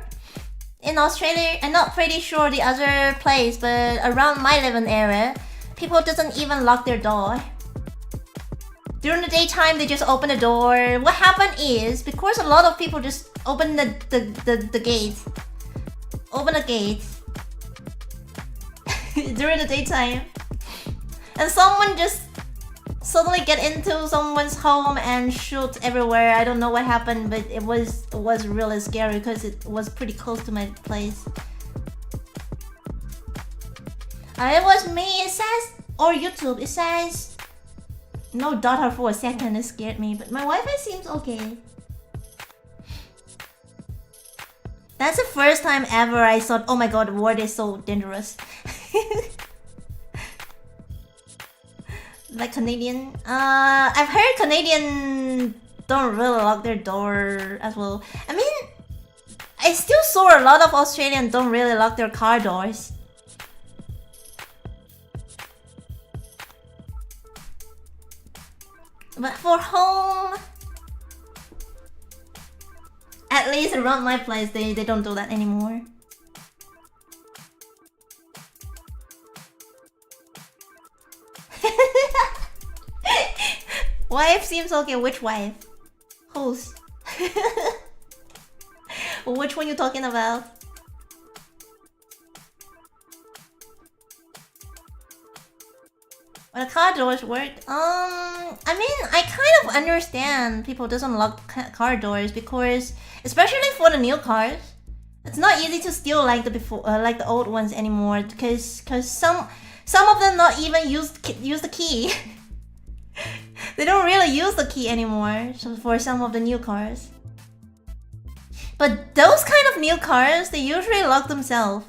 in Australia, I'm not pretty sure the other place, but around my living area, people doesn't even lock their door. During the daytime, they just open the door. What happened is, because a lot of people just open the gate. Open the gate. During the daytime. And someone just suddenly get into someone's home and shoot everywhere. I don't know what happened, but it was really scary because it was pretty close to my place. It was me. It says, or YouTube, it says no data for a second. It scared me, but my Wi-Fi seems okay. That's the first time ever I thought, oh my god, the world is so dangerous. Like Canadian, I've heard Canadian don't really lock their door as well. I mean, I still saw a lot of Australians don't really lock their car doors. But for home, at least around my place, they don't do that anymore. Wife seems okay. Which wife? Whose? Which one you talking about? When the car doors work, I mean, I kind of understand people doesn't lock car doors because, especially for the new cars, it's not easy to steal like the old ones anymore because some of them not even use the key. They don't really use the key anymore for some of the new cars. But those kind of new cars, they usually lock themselves.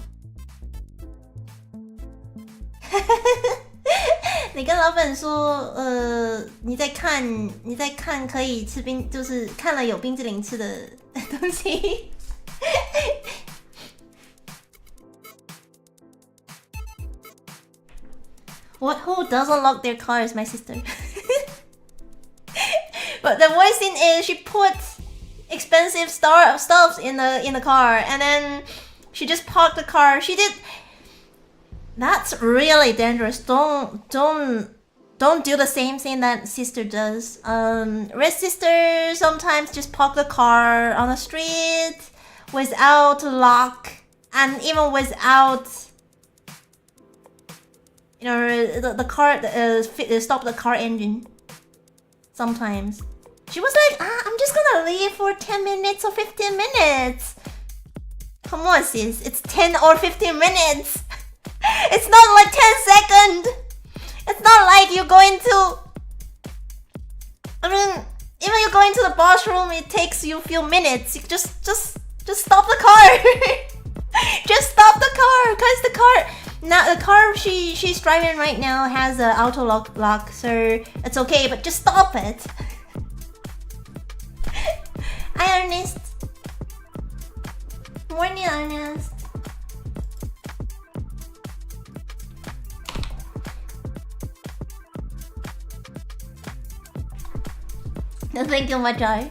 你跟老板说，你在看可以吃冰，就是看了有冰淇淋吃的东西。Who doesn't lock their cars? My sister. But the worst thing is she put expensive stuff in the car, and then she just parked the car. She did. That's really dangerous. Don't do the same thing that sister does. Red sister sometimes just park the car on the street without lock and even without, you know, the car stop the car engine. Sometimes she was like, I'm just gonna leave for 10 minutes or 15 minutes. Come on, sis, it's 10 or 15 minutes. It's not like 10 seconds. It's not like you're going to, I mean, even you go into the bathroom, it takes you a few minutes. You just stop the car. Just stop the car, cause the car she's driving right now has an auto lock, so it's okay. But just stop it. Hi, Ernest. Morning, Ernest. Thank you, Majai.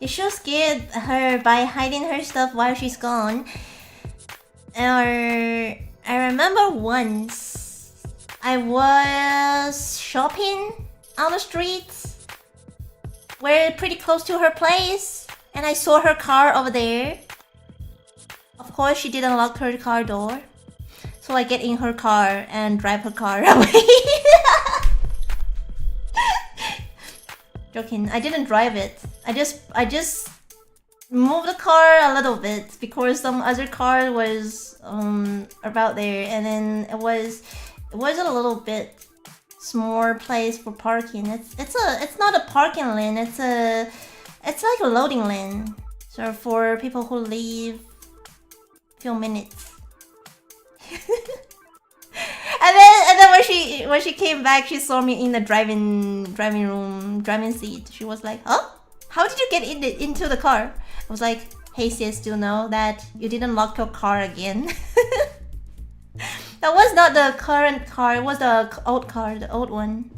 You should scare her by hiding her stuff while she's gone. Or I remember once I was shopping on the streets, we're pretty close to her place, and I saw her car over there. Of course, she didn't lock her car door. So I get in her car and drive her car away. Joking, I didn't drive it. I just moved the car a little bit because some other car was about there, and then it was a little bit small place for parking. It's not a parking lane. It's like a loading lane. So for people who leave few minutes. and then when she came back, she saw me in the driving seat. She was like, "Huh? How did you get into the car?" I was like, "Hey sis, do you know that you didn't lock your car again?" That was not the current car. It was the old car, the old one.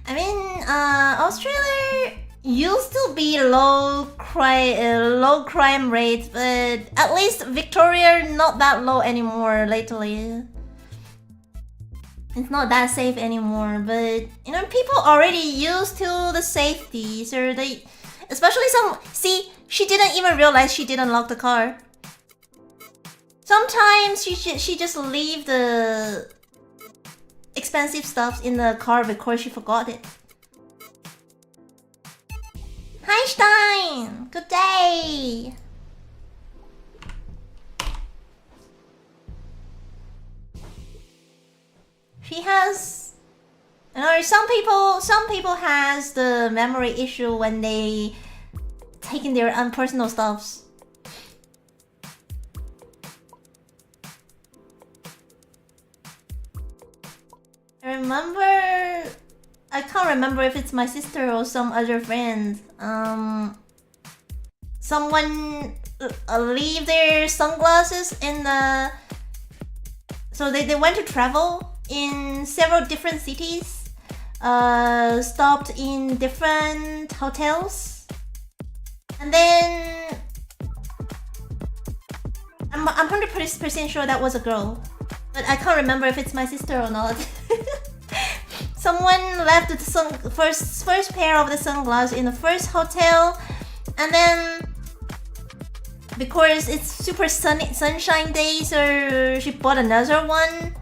I mean, Australia used to be low crime rate, but at least Victoria not that low anymore lately. It's not that safe anymore, but you know, people already used to the safety, so they, especially she didn't even realize she didn't lock the car. Sometimes she just leave the expensive stuff in the car because she forgot it. Hi Stein! Good day! She has, you know, some people has the memory issue when they taking their own personal stuffs. I can't remember if it's my sister or some other friend. Someone leave their sunglasses in the... So they went to travel in several different cities. Stopped in different hotels. And then... I'm 100% sure that was a girl. But I can't remember if it's my sister or not. Someone left the first pair of the sunglasses in the first hotel, and then because it's super sunshine day, so she bought another one,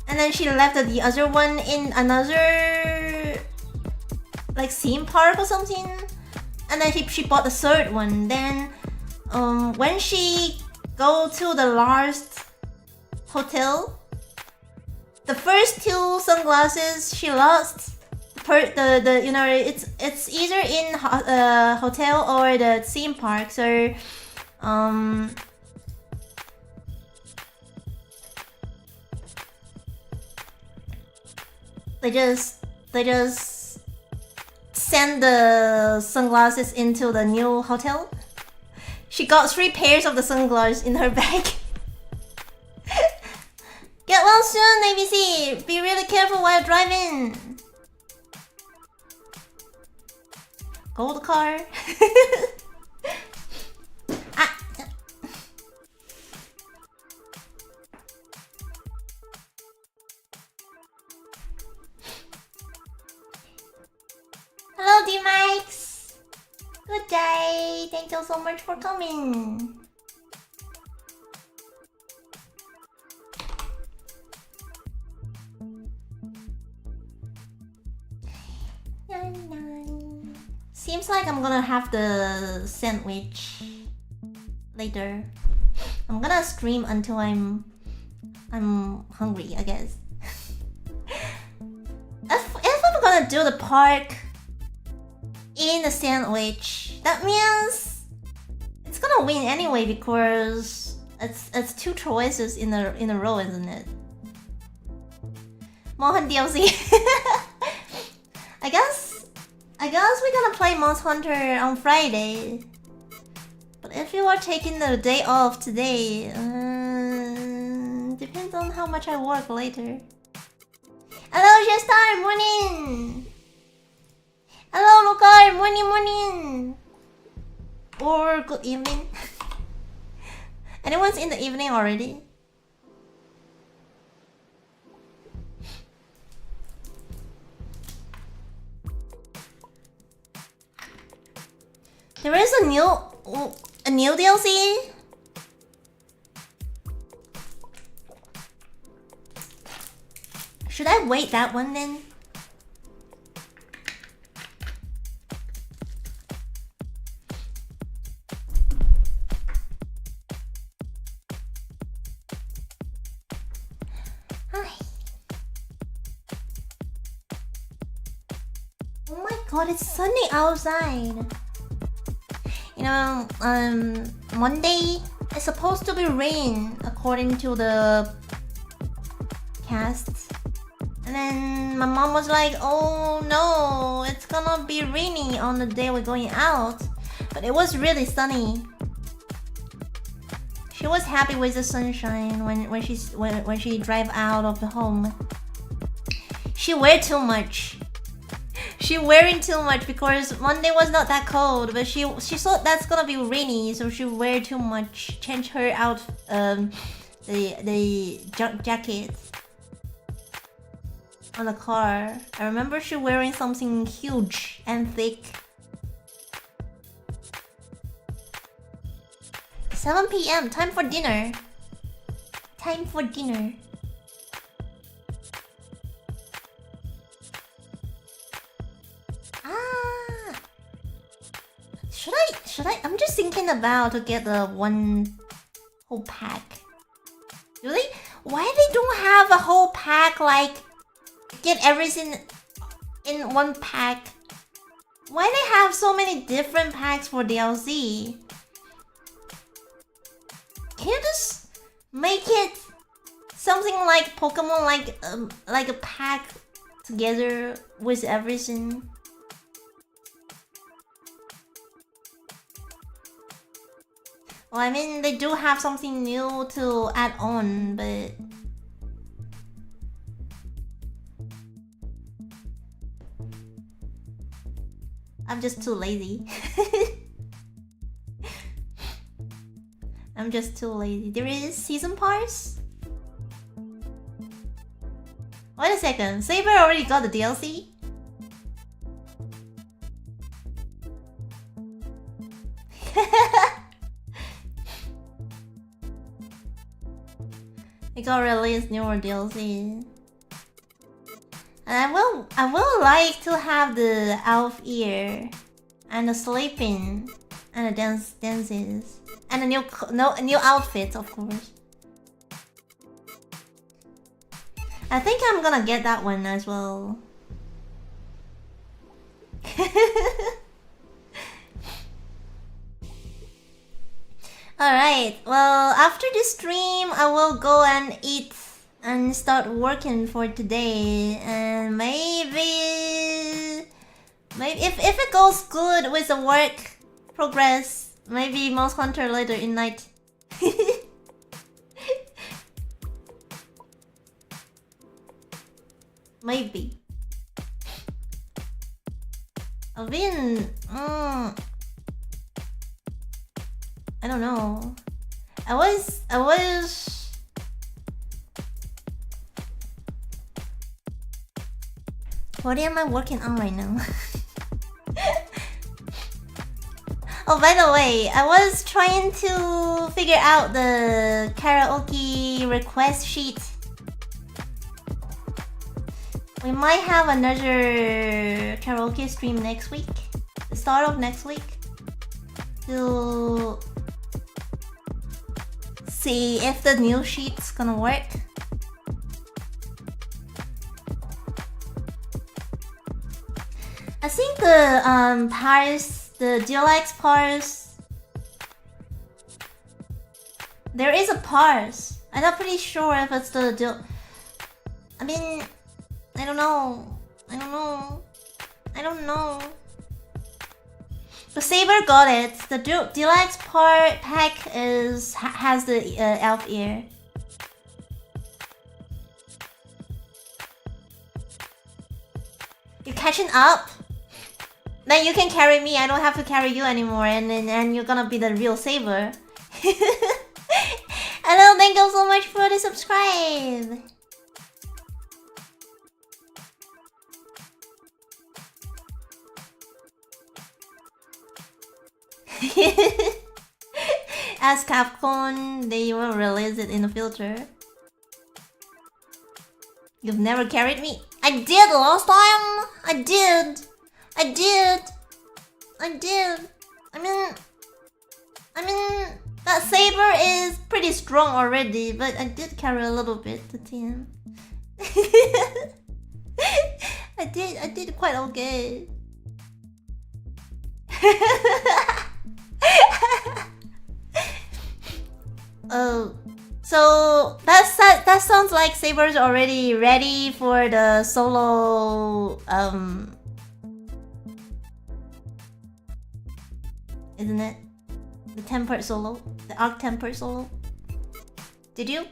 and then she left the other one in another like theme park or something, and then she bought the third one. Then when she go to the last hotel, the first two sunglasses she lost. The you know, it's either in hotel or the theme park. So they just send the sunglasses into the new hotel. She got 3 pairs of the sunglasses in her bag. Get well soon, ABC. Be really careful while driving. Gold car. Ah. Hello, D-Mike's. Good day. Thank you so much for coming. Seems like I'm gonna have the sandwich later. I'm gonna stream until I'm hungry, I guess. If I'm gonna do the park in the sandwich, that means it's gonna win anyway because it's 2 choices in a row, isn't it? Mohan DLC. I guess we're gonna play Monster Hunter on Friday. But if you are taking the day off today, depends on how much I work later. Hello, Jestar, morning! Hello, Lokar, morning! Or good evening. Anyone's in the evening already? There is a new DLC. Should I wait that one then? Hi. Oh my god, it's sunny outside. You know, Monday is supposed to be rain according to the cast. And then my mom was like, oh no, it's gonna be rainy on the day we're going out. But it was really sunny. She was happy with the sunshine when she drive out of the home. She wear too much. She wearing too much because Monday was not that cold, but she thought that's gonna be rainy, so she wear too much. Change her out the jacket on the car. I remember she wearing something huge and thick. 7 p.m. Time for dinner. Time for dinner. Should I? I'm just thinking about to get the one whole pack. Really? Why they don't have a whole pack? Like, get everything in one pack. Why they have so many different packs for DLC? Can you just make it something like Pokémon, like a pack together with everything? Well, I mean, they do have something new to add on, but I'm just too lazy. I'm just too lazy. There is season pass? Wait a second, Saber already got the DLC? It got released newer DLC. And I will like to have the elf ear and the sleeping and the dances and a new outfit, of course. I think I'm gonna get that one as well. Alright, well, after this stream, I will go and eat and start working for today. And maybe if it goes good with the work progress, maybe Mouse Hunter later in night. Maybe. I've been... I don't know. I was... What am I working on right now? Oh, by the way, I was trying to figure out the karaoke request sheet. We might have another karaoke stream next week. The start of next week. To see if the new sheet's gonna work. I think the parse, the deluxe parse, there is a parse. I'm not pretty sure if it's the I mean, I don't know. The Saber got it. The deluxe pack has the elf ear. You're catching up? Then you can carry me. I don't have to carry you anymore, and you're gonna be the real Saber. Hello, thank you so much for the subscribe. Ask Capcom, they will release it in the filter. You've never carried me. I did last time. I did. I mean, that Saber is pretty strong already, but I did carry a little bit the team. I did quite okay. Oh, so that sounds like Saber's already ready for the solo, isn't it? The tempered solo, the arc tempered solo. Did you?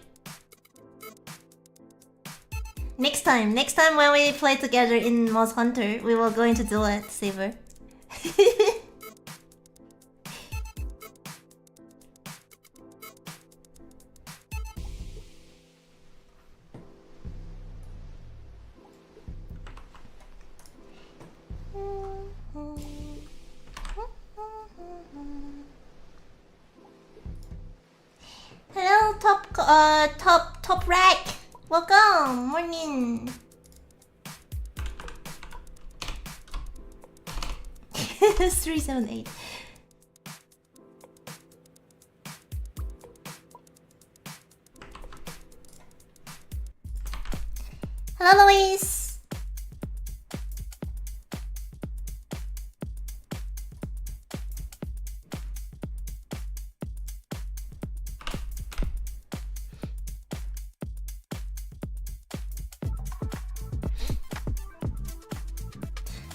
Next time when we play together in Mouse Hunter, we will going to do it, Saber. Hello, top rack. Welcome, morning. 378. Hello, Louise.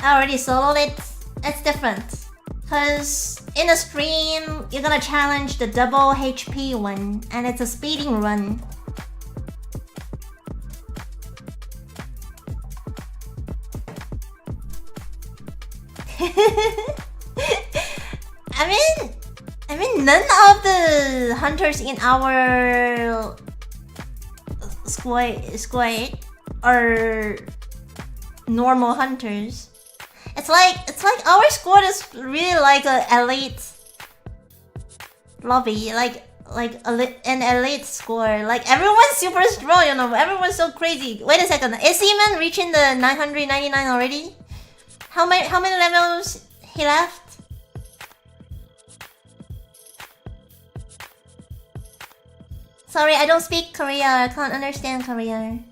I already soloed it. It's different. Cause in a stream, you're gonna challenge the double HP one, and it's a speeding run. I mean, none of the hunters in our squad are normal hunters. It's like our squad is really like an elite lobby. Like an elite score. Like everyone's super strong, you know. Everyone's so crazy. Wait a second. Is Seaman reaching the 999 already? How many levels he left? Sorry, I don't speak Korea. I can't understand Korean.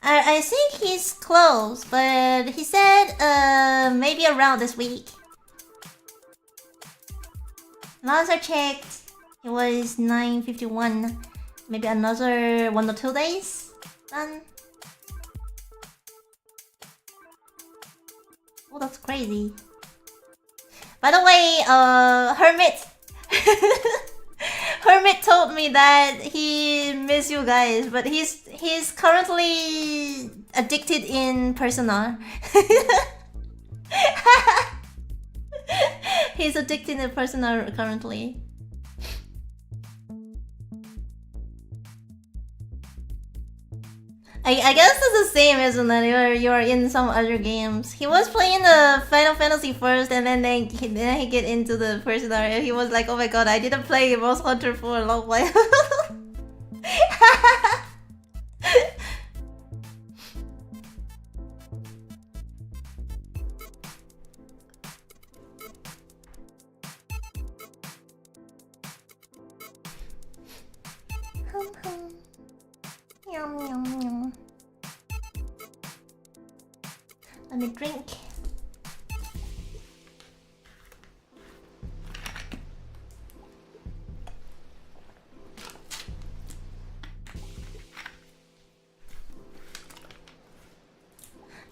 I think he's close, but he said maybe around this week. Last I checked, it was 9:51. Maybe another 1 or 2 days done. Oh, that's crazy. By the way, Hermit Hermit told me that he miss you guys, but he's currently addicted in Persona. He's addicted in Persona currently. I guess it's the same, isn't it? You're in some other games. He was playing the Final Fantasy first, and then he get into the Persona. He was like, "Oh my god, I didn't play Monster Hunter for a long while." Yum yum yum. Let me drink.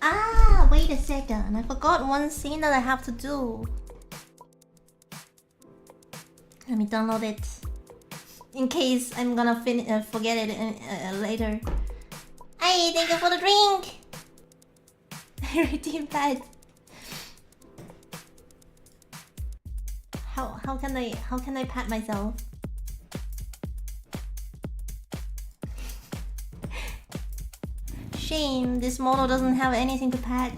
Ah, wait a second. I forgot one scene that I have to do. Let me download it. In case I'm gonna forget it later. Hey, thank you for the drink! Redeem pad. How can I pat myself? Shame, this model doesn't have anything to pat.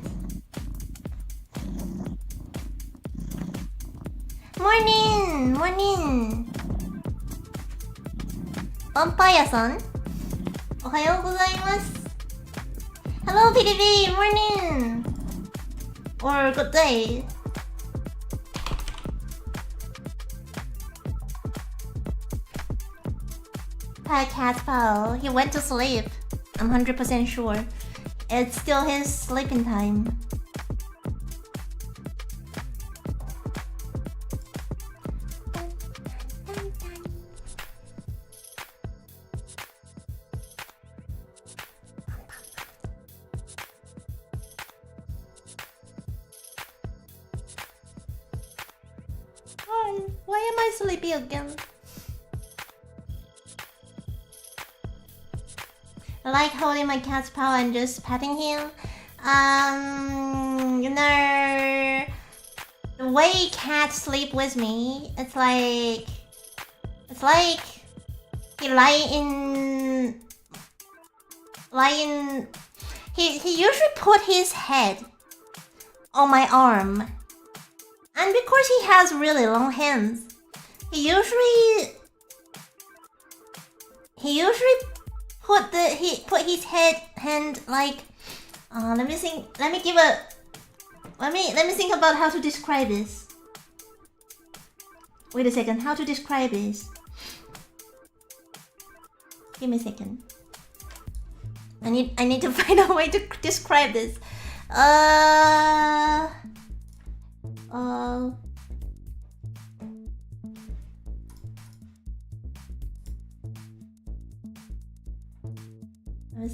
Morning! Morning! Vampire-san? Ohayou gozaimasu. Hello, PDB! Morning! Or good day. Hi, Cat Pal. He went to sleep. I'm 100% sure. It's still his sleeping time. Why am I sleepy again? I like holding my cat's paw and just petting him. You know, the way cats sleep with me, it's like he he usually put his head on my arm. And because he has really long hands, he usually put his hand like let me think about how to describe this. Wait a second, how to describe this? Give me a second. I need to find a way to describe this.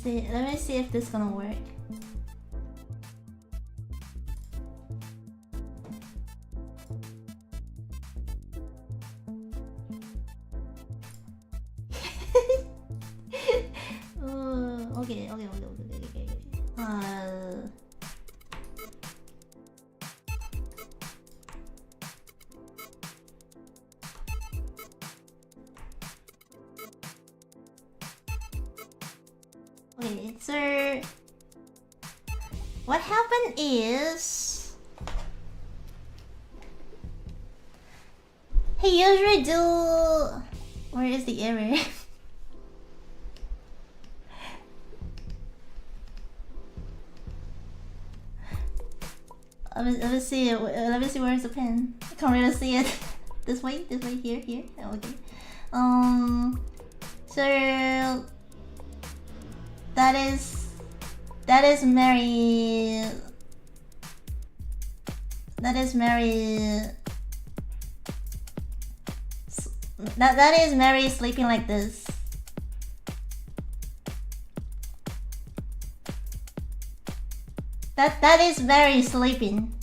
Let me see if this is gonna work. Okay. Okay, so what happened is He usually do. Where is the error? Let me see. Let me see where's the pen. I can't really see it. This way, here. Okay. So that is Mary. That is Mary sleeping like this. That is Mary sleeping.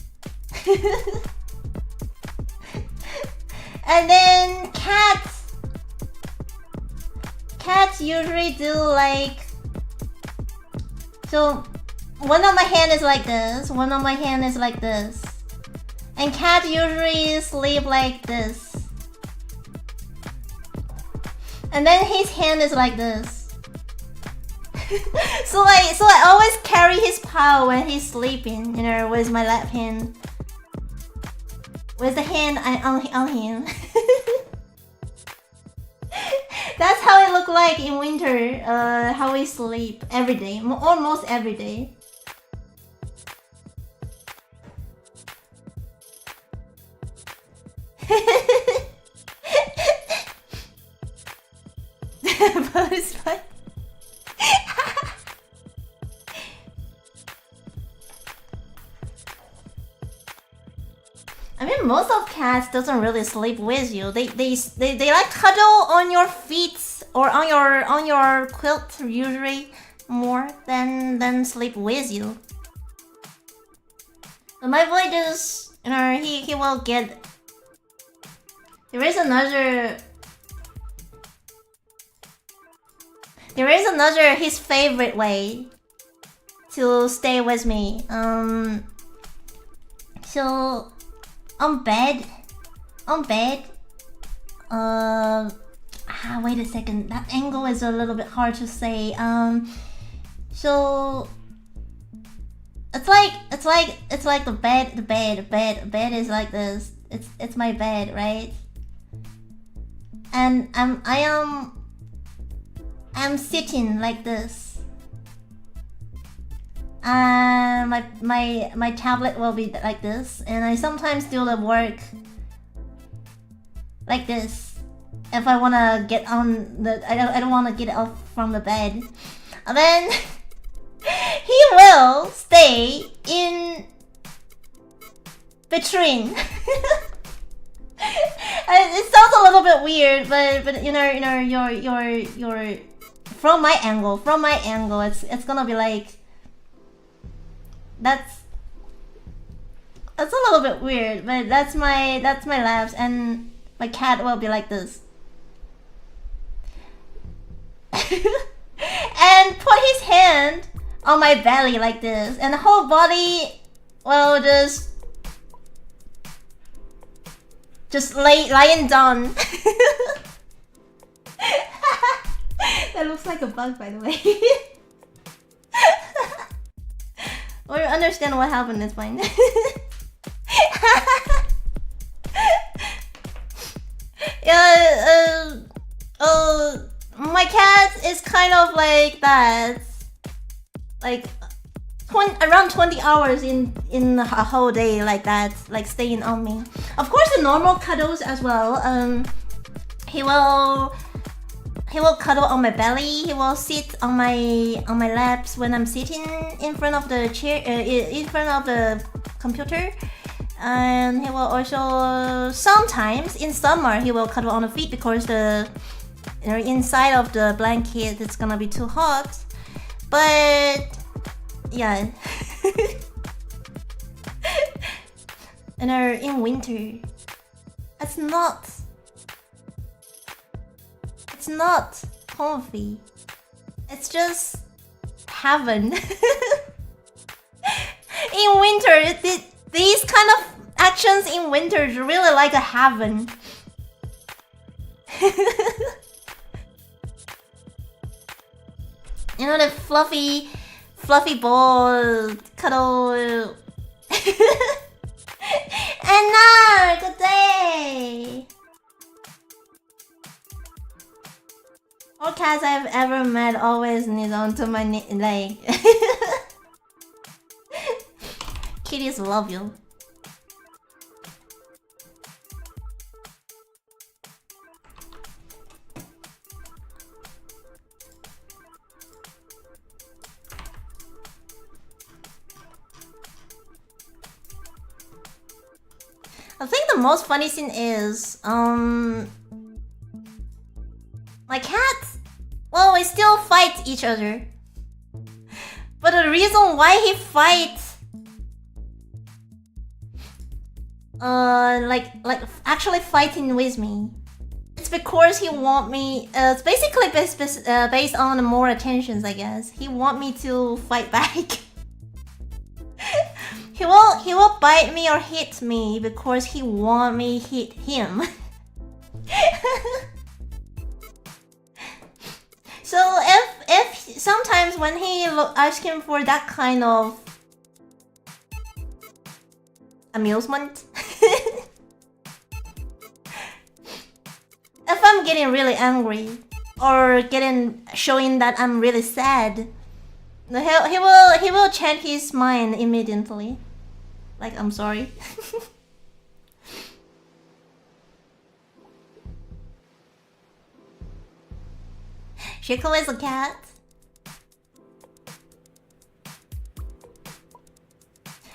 And then cats usually do like, so one of my hand is like this, one of my hand is like this, and cat usually sleep like this, and then his hand is like this. So I always carry his paw when he's sleeping, you know, with my left hand, with the hand on him. That's how it look like in winter. How we sleep every day, almost every day. But it's fine. I mean, most of cats doesn't really sleep with you. They like cuddle on your feet or on your quilt usually more than sleep with you. But my boy just, you know, he will get. There is another his favorite way to stay with me. So on bed. Wait a second. That angle is a little bit hard to say. So it's like the bed is like this. It's my bed, right? And I'm sitting like this. My tablet will be like this, and I sometimes do the work like this. If I wanna get on the, I don't wanna get off from the bed, and then he will stay in between. It sounds a little bit weird, but you know, your from my angle, it's gonna be like. That's a little bit weird, but that's my laps, and my cat will be like this. And put his hand on my belly like this, and the whole body will just lying down. That looks like a bug, by the way. Or understand what happened, it's fine. Yeah, my cat is kind of like that. Like around 20 hours in a whole day like that, like staying on me. Of course, the normal cuddles as well. He will cuddle on my belly. He will sit on my laps when I'm sitting in front of the chair, in front of the computer. And he will also sometimes in summer he will cuddle on the feet because the inside of the blanket it's gonna be too hot. But yeah, and in winter, it's not comfy. It's just heaven. In winter, these kind of actions in winter is really like a heaven. You know, the fluffy ball cuddle. And now, good day. cats I've ever met always need onto my leg. Kitties love you. I think the most funny thing is, my cats, well, we still fight each other. But the reason why he fights, like actually fighting with me, it's because he want me, it's basically based on more attentions, I guess. He want me to fight back. He will bite me or hit me because he want me hit him. So if sometimes when he ask him for that kind of amusement, if I'm getting really angry or showing that I'm really sad, he will change his mind immediately. Like, I'm sorry. Chico is a cat.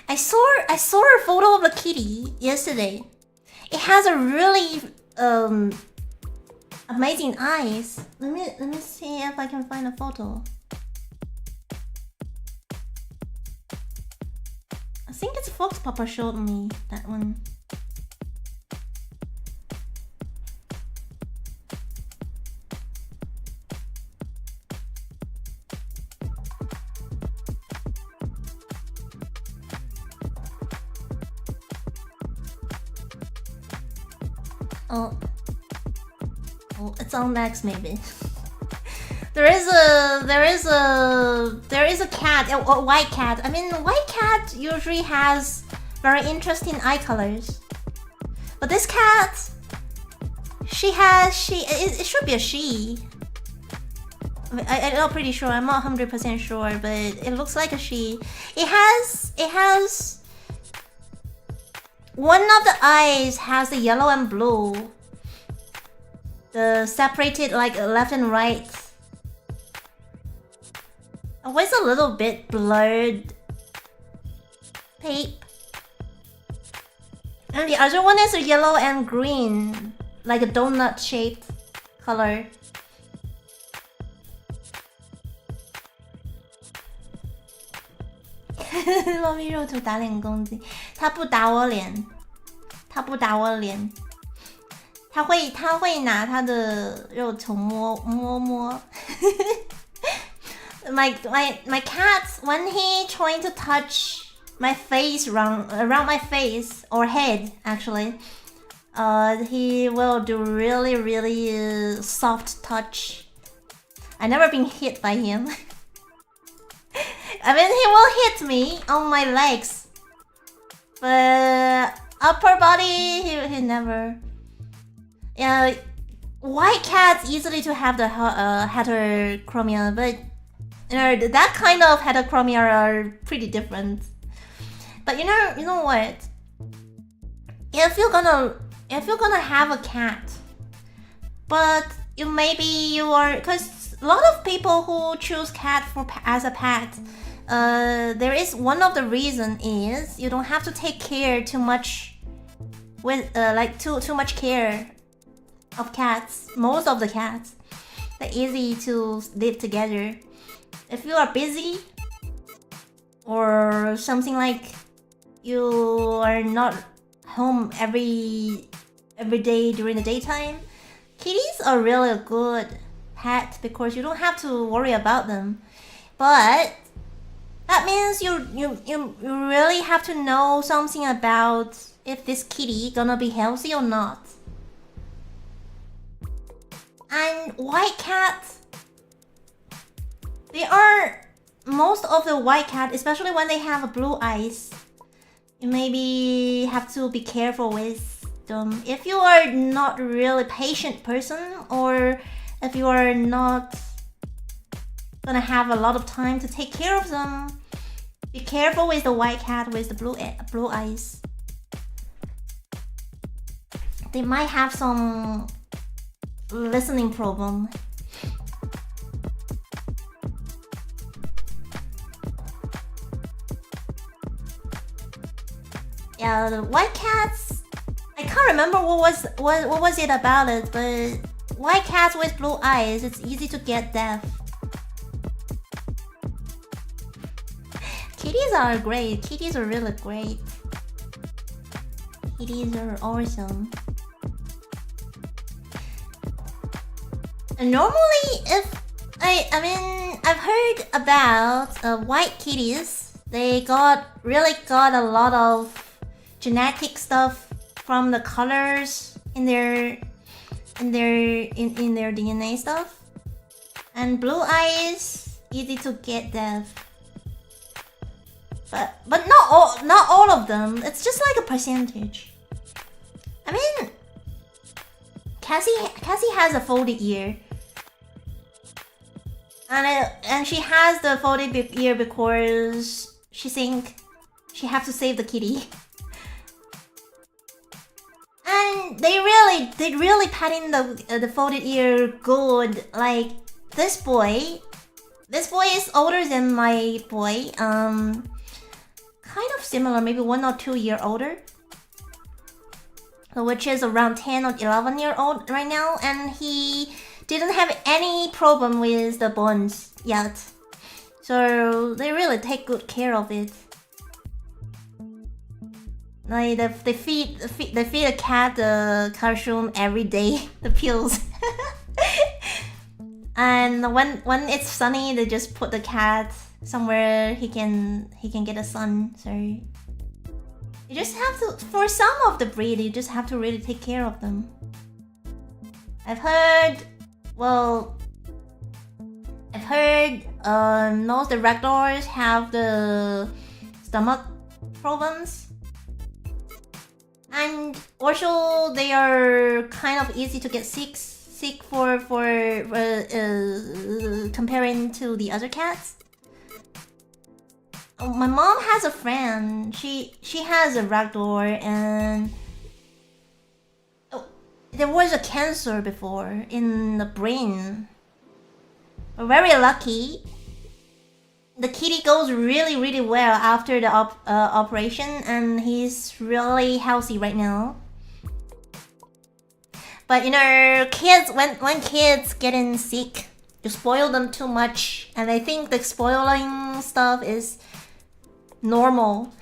I saw a photo of a kitty yesterday. It has a really amazing eyes. Let me see if I can find a photo. I think it's Fox Papa showed me that one. Oh, it's on Max maybe. There is a cat, a white cat. I mean, white cat usually has very interesting eye colors. But this cat, it should be a she. I'm not pretty sure. I'm not 100% sure, but it looks like a she. It has one of the eyes has the yellow and blue. The separated like left and right. Always a little bit blurred tape. And the other one is a yellow and green, like a donut shaped color.猫咪肉图打脸攻击，他不打我脸，他不打我脸，他会拿他的肉头摸。My cat, when he trying to touch my face around my face or head actually, he will do really soft touch. I never been hit by him. I mean, he will hit me on my legs, but upper body he never. Yeah, white cats easily to have the heterochromia, but you know that kind of heterochromia are pretty different. But you know what? If you're gonna have a cat, but you are, because a lot of people who choose cat as a pet, there is one of the reason is you don't have to take care too much with too much care of cats. Most of the cats, they're easy to live together. If you are busy or something like you are not home every day during the daytime, kitties are really a good pet because you don't have to worry about them. But that means you really have to know something about if this kitty gonna be healthy or not. And white cats, most of the white cat, especially when they have blue eyes, you maybe have to be careful with them. If you are not really patient person or if you are not gonna have a lot of time to take care of them. Be careful with the white cat with the blue eyes. They might have some listening problem. Yeah, the white cats. I can't remember what was it about it, but white cats with blue eyes, it's easy to get deaf. Kitties are great. Kitties are really great. Kitties are awesome. And normally, if I mean, I've heard about white kitties. They really got a lot of genetic stuff from the colors in their DNA stuff. And blue eyes, easy to get deaf. But not all of them. It's just like a percentage. I mean, Cathy has a folded ear, and she has the folded ear because she think she have to save the kitty. And they really patting the folded ear good. Like this boy is older than my boy. Kind of similar, maybe 1 or 2 years older, which is around 10 or 11 years old right now, and he didn't have any problem with the bones yet, so they really take good care of it. Like they feed a cat the calcium every day, the pills. And when it's sunny, they just put the cat somewhere he can get a sun. So you just have to, for some of the breed, you just have to really take care of them. I've heard most of the ragdoors have the stomach problems, and also they are kind of easy to get sick for comparing to the other cats. My mom has a friend. She has a ragdoll, and there was a cancer before in the brain. We're very lucky. The kitty goes really well after the operation, and he's really healthy right now. But you know, kids, when kids getting sick, you spoil them too much, and I think the spoiling stuff is normal.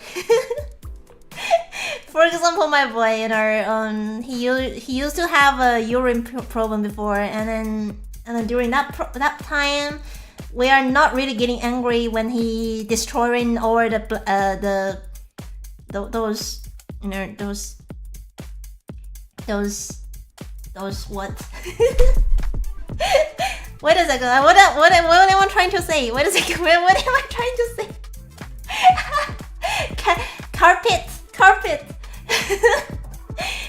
For example, my boy, you know, he used to have a urine problem before, and then during that time, we are not really getting angry when he destroying all those you know those what? Wait a second. What am I trying to say? Wait a second. What am I trying to say? Carpet.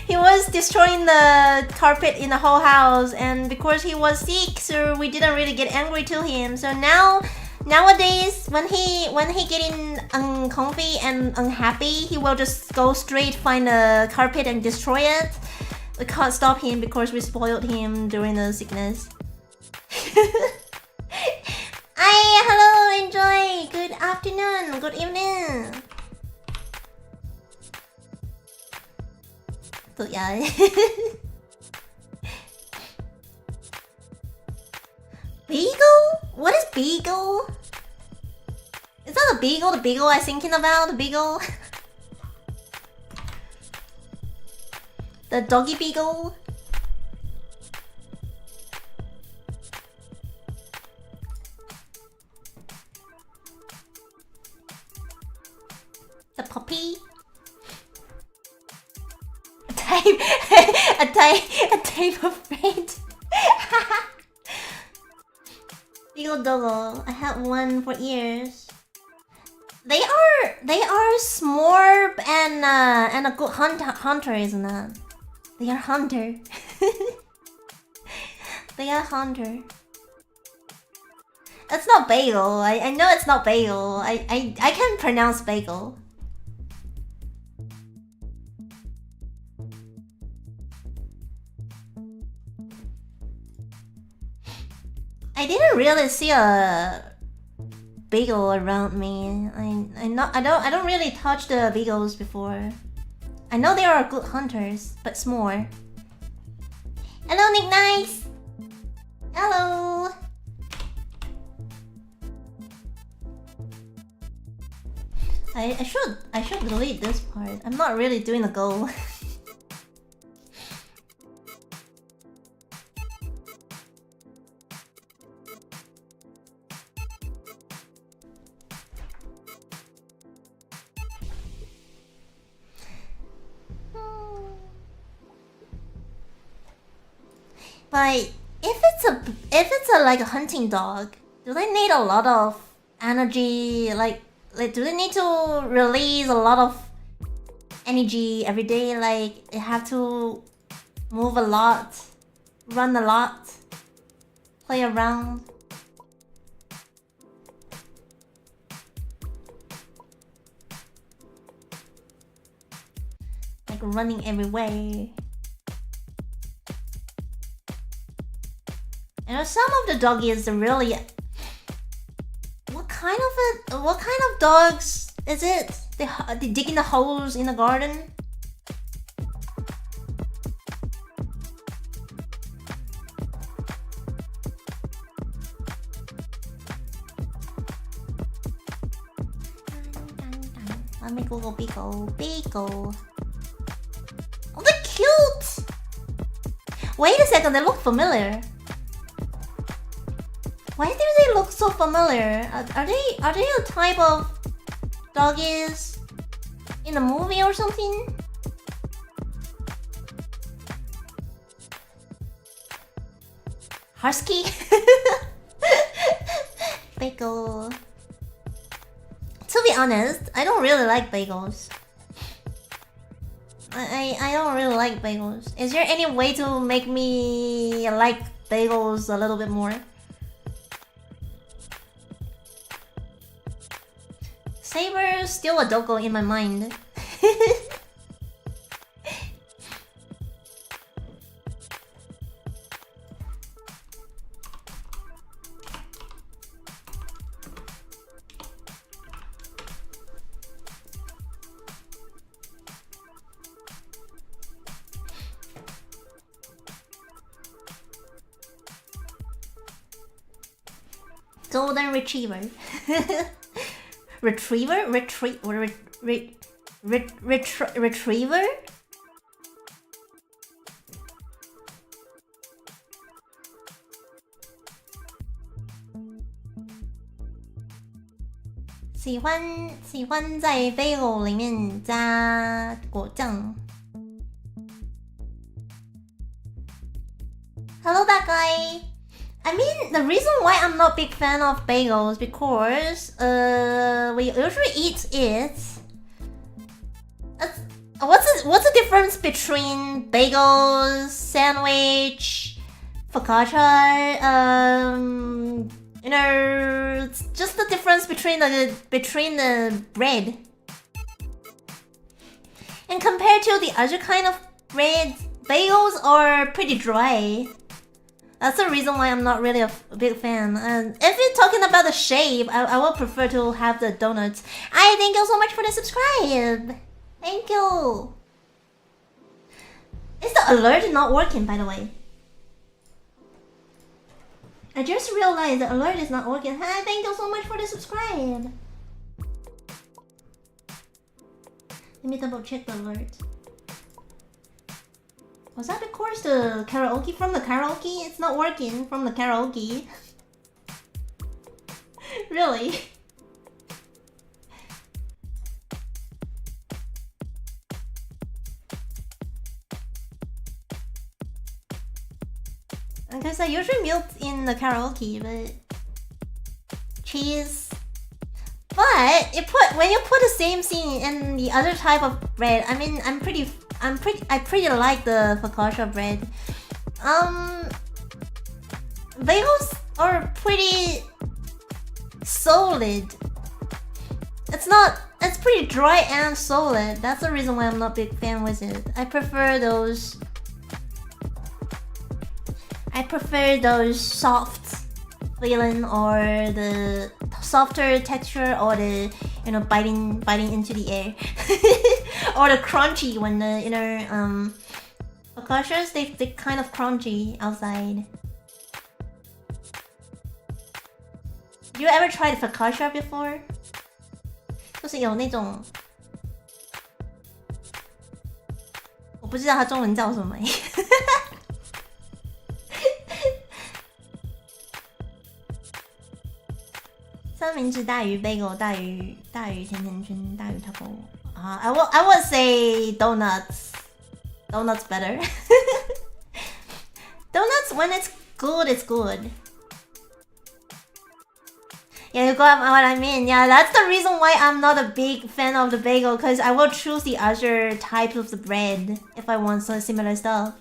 He was destroying the carpet in the whole house, and because he was sick, so we didn't really get angry to him. So nowadays, when he getting uncomfy and unhappy, he will just go straight find the carpet and destroy it. We can't stop him because we spoiled him during the sickness. Hi, hello, enjoy. Good afternoon, good evening. So yeah. Beagle? What is beagle? Is that a beagle? The beagle I was thinking about? The beagle? The doggy beagle? The puppy? A type of paint. Beagle doggo. I had one for years. They are smart and a good hunter, isn't it? They are hunter. They are hunter. It's not bagel. I know it's not bagel. I can pronounce bagel. I didn't really see a bagel around me. I don't really touch the bagels before. I know they are good hunters, but small. Hello, Nick Nice. Hello. I should delete this part. I'm not really doing the goal. But if it's a like a hunting dog, do they need a lot of energy? Like do they need to release a lot of energy every day? Like they have to move a lot, run a lot, play around. Like running everywhere. You know, some of the doggies are really. What kind of dogs is it? They digging the holes in the garden. Let me Google Beagle. Oh, they're cute. Wait a second, they look familiar. Why do they look so familiar? Are they a type of doggies in a movie or something? Husky? Bagel. To be honest, I don't really like bagels. I don't really like bagels. Is there any way to make me like bagels a little bit more? Saber's still a doggo in my mind. Golden Retriever. Retriever? Retriever? 喜欢在 bagel 里面加果酱。Hello, that guy. I mean, the reason why I'm not a big fan of bagels because we usually eat it. What's the difference between bagels, sandwich, focaccia? You know, it's just the difference between the bread. And compared to the other kind of bread, bagels are pretty dry. That's the reason why I'm not really a big fan. And if you're talking about the shape, I would prefer to have the donuts. Thank you so much for the subscribe. Thank you. Is the alert not working, by the way? I just realized the alert is not working. Hi, thank you so much for the subscribe. Let me double check the alert. Was that of course the karaoke from the karaoke? It's not working from the karaoke. Really? Because I usually mute in the karaoke, but cheese. But when you put the same scene in the other type of bread, I mean, I pretty like the focaccia bread. Bagels are pretty solid. It's pretty dry and solid. That's the reason why I'm not a big fan with it. I prefer those soft feeling, or the softer texture, or the biting into the air. Or the crunchy one, the focaccias, they kind of crunchy outside. You ever tried focaccia before? 就是有那种，我不知道它中文叫什么。三明治大于 bagel 大于甜甜圈大于 taco。I would say donuts. Donuts better. Donuts, when it's good, it's good. Yeah, you got what I mean. Yeah, that's the reason why I'm not a big fan of the bagel, because I will choose the other type of the bread if I want some similar stuff.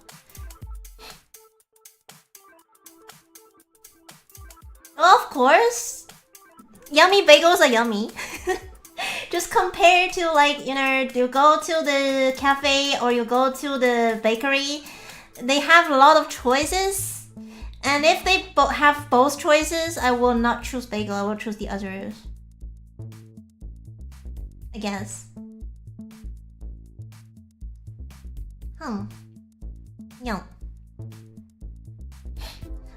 Well, of course, yummy bagels are yummy. Just compare to, like, you go to the cafe or you go to the bakery, they have a lot of choices. And if they have both choices, I will not choose bagel, I will choose the others. I guess. Yeah.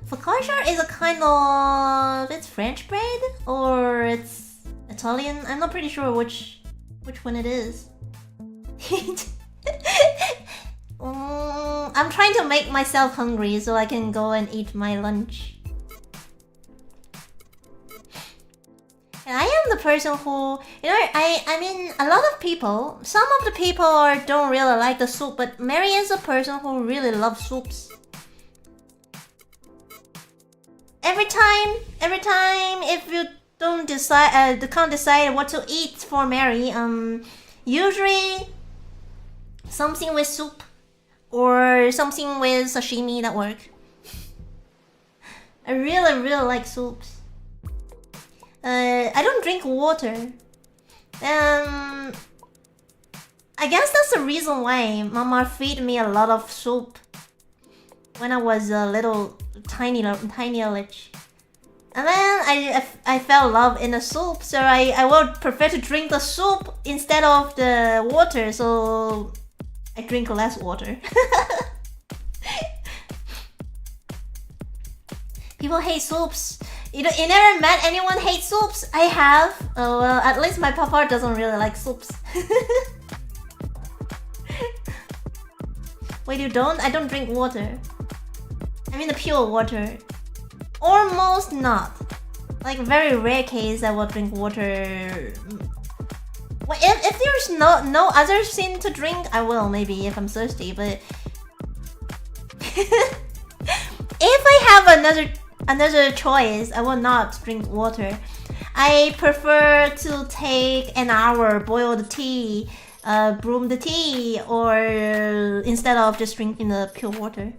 Focaccia is a kind of... It's French bread? Or it's Italian? I'm not pretty sure which one it is. I'm trying to make myself hungry so I can go and eat my lunch. And I am the person who, I mean, a lot of people, some of the people don't really like the soup, but Mary is a person who really loves soups. Every time, if you can't decide what to eat for Mary, usually something with soup or something with sashimi that work. I really like soups. I don't drink water. I guess that's the reason why Mama feed me a lot of soup when I was a little tiny lich. And then I fell in love in the soup, so I would prefer to drink the soup instead of the water, so I drink less water. People hate soups. You never met anyone hate soups? I have. Well, at least my papa doesn't really like soups. Wait, you don't? I don't drink water. I mean the pure water. Almost not. Like, very rare case I will drink water. Well, if there's no other thing to drink, I will, maybe, if I'm thirsty, but... if I have another choice, I will not drink water. I prefer to take an hour, boil the tea, brew the tea, or instead of just drinking the pure water.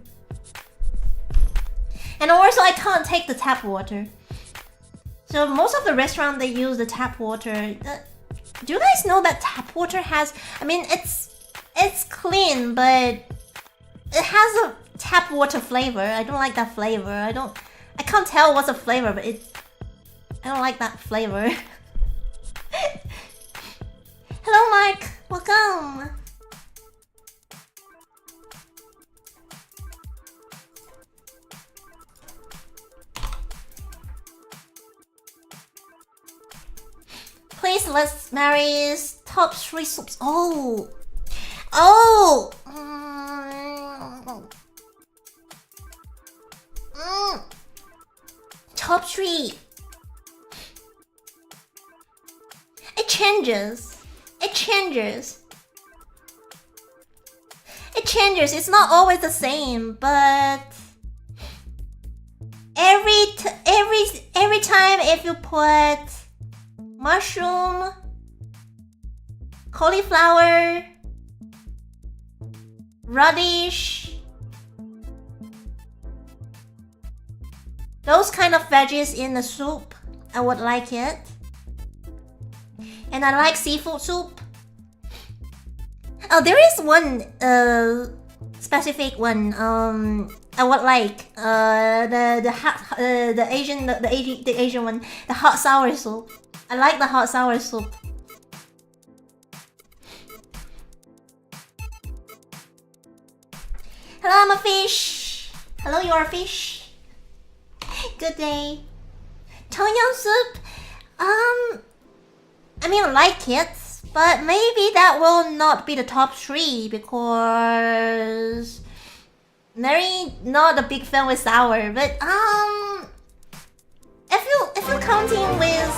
And also, I can't take the tap water. So most of the restaurants, they use the tap water. Do you guys know that tap water has... I mean, it's clean, but it has a tap water flavor. I don't like that flavor. I can't tell what's the flavor, but I don't like that flavor. Hello, Mark. Welcome. Please, let's Mary's top 3 soups. Oh! Top 3. It changes. It's not always the same, but every time if you put mushroom, cauliflower, radish, those kind of veggies in the soup, I would like it. And I like seafood soup. Oh, there is one specific one. I would like the Asian one, the hot sour soup. I like the hot sour soup. Hello, I'm a fish. Hello, you're a fish. Good day. Tom yum soup. I mean, I like it, but maybe that will not be the top 3 because Mary not a big fan with sour. But if you're counting with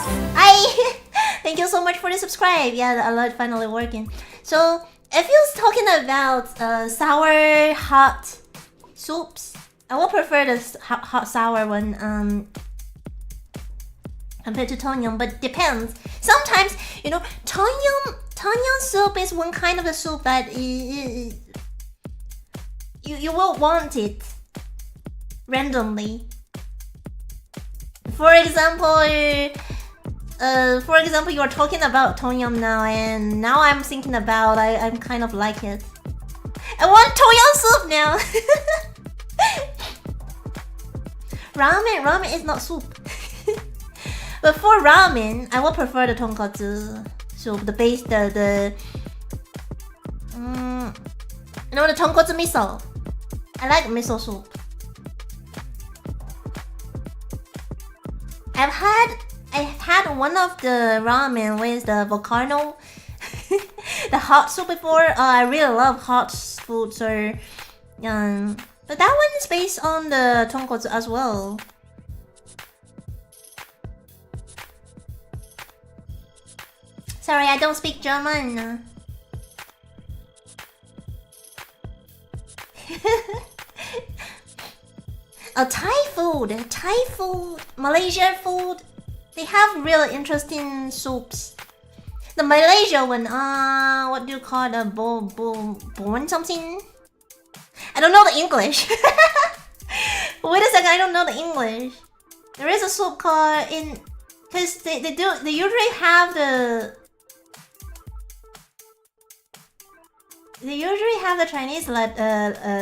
thank you so much for the subscribe. Yeah, the alert finally working. So if you're talking about sour hot soups, I will prefer the hot sour one compared to tom yum, but depends. Sometimes, you know, tom yum soup is one kind of a soup that you will want it randomly. For example, you are talking about tom yum now, and now I'm thinking about I'm kind of like it. I want tom yum soup now. Ramen is not soup. But for ramen, I will prefer the tonkotsu soup, the base, the tonkotsu miso. I like miso soup. I've had one of the ramen with the volcano, the hot soup before. I really love hot food, so but that one is based on the tonkotsu as well. Sorry, I don't speak German. Thai food, Malaysian food, they have really interesting soups. The Malaysia one, what do you call it? Bon something? I don't know the English. Wait a second, I don't know the English. There is a soup called because they usually have the Chinese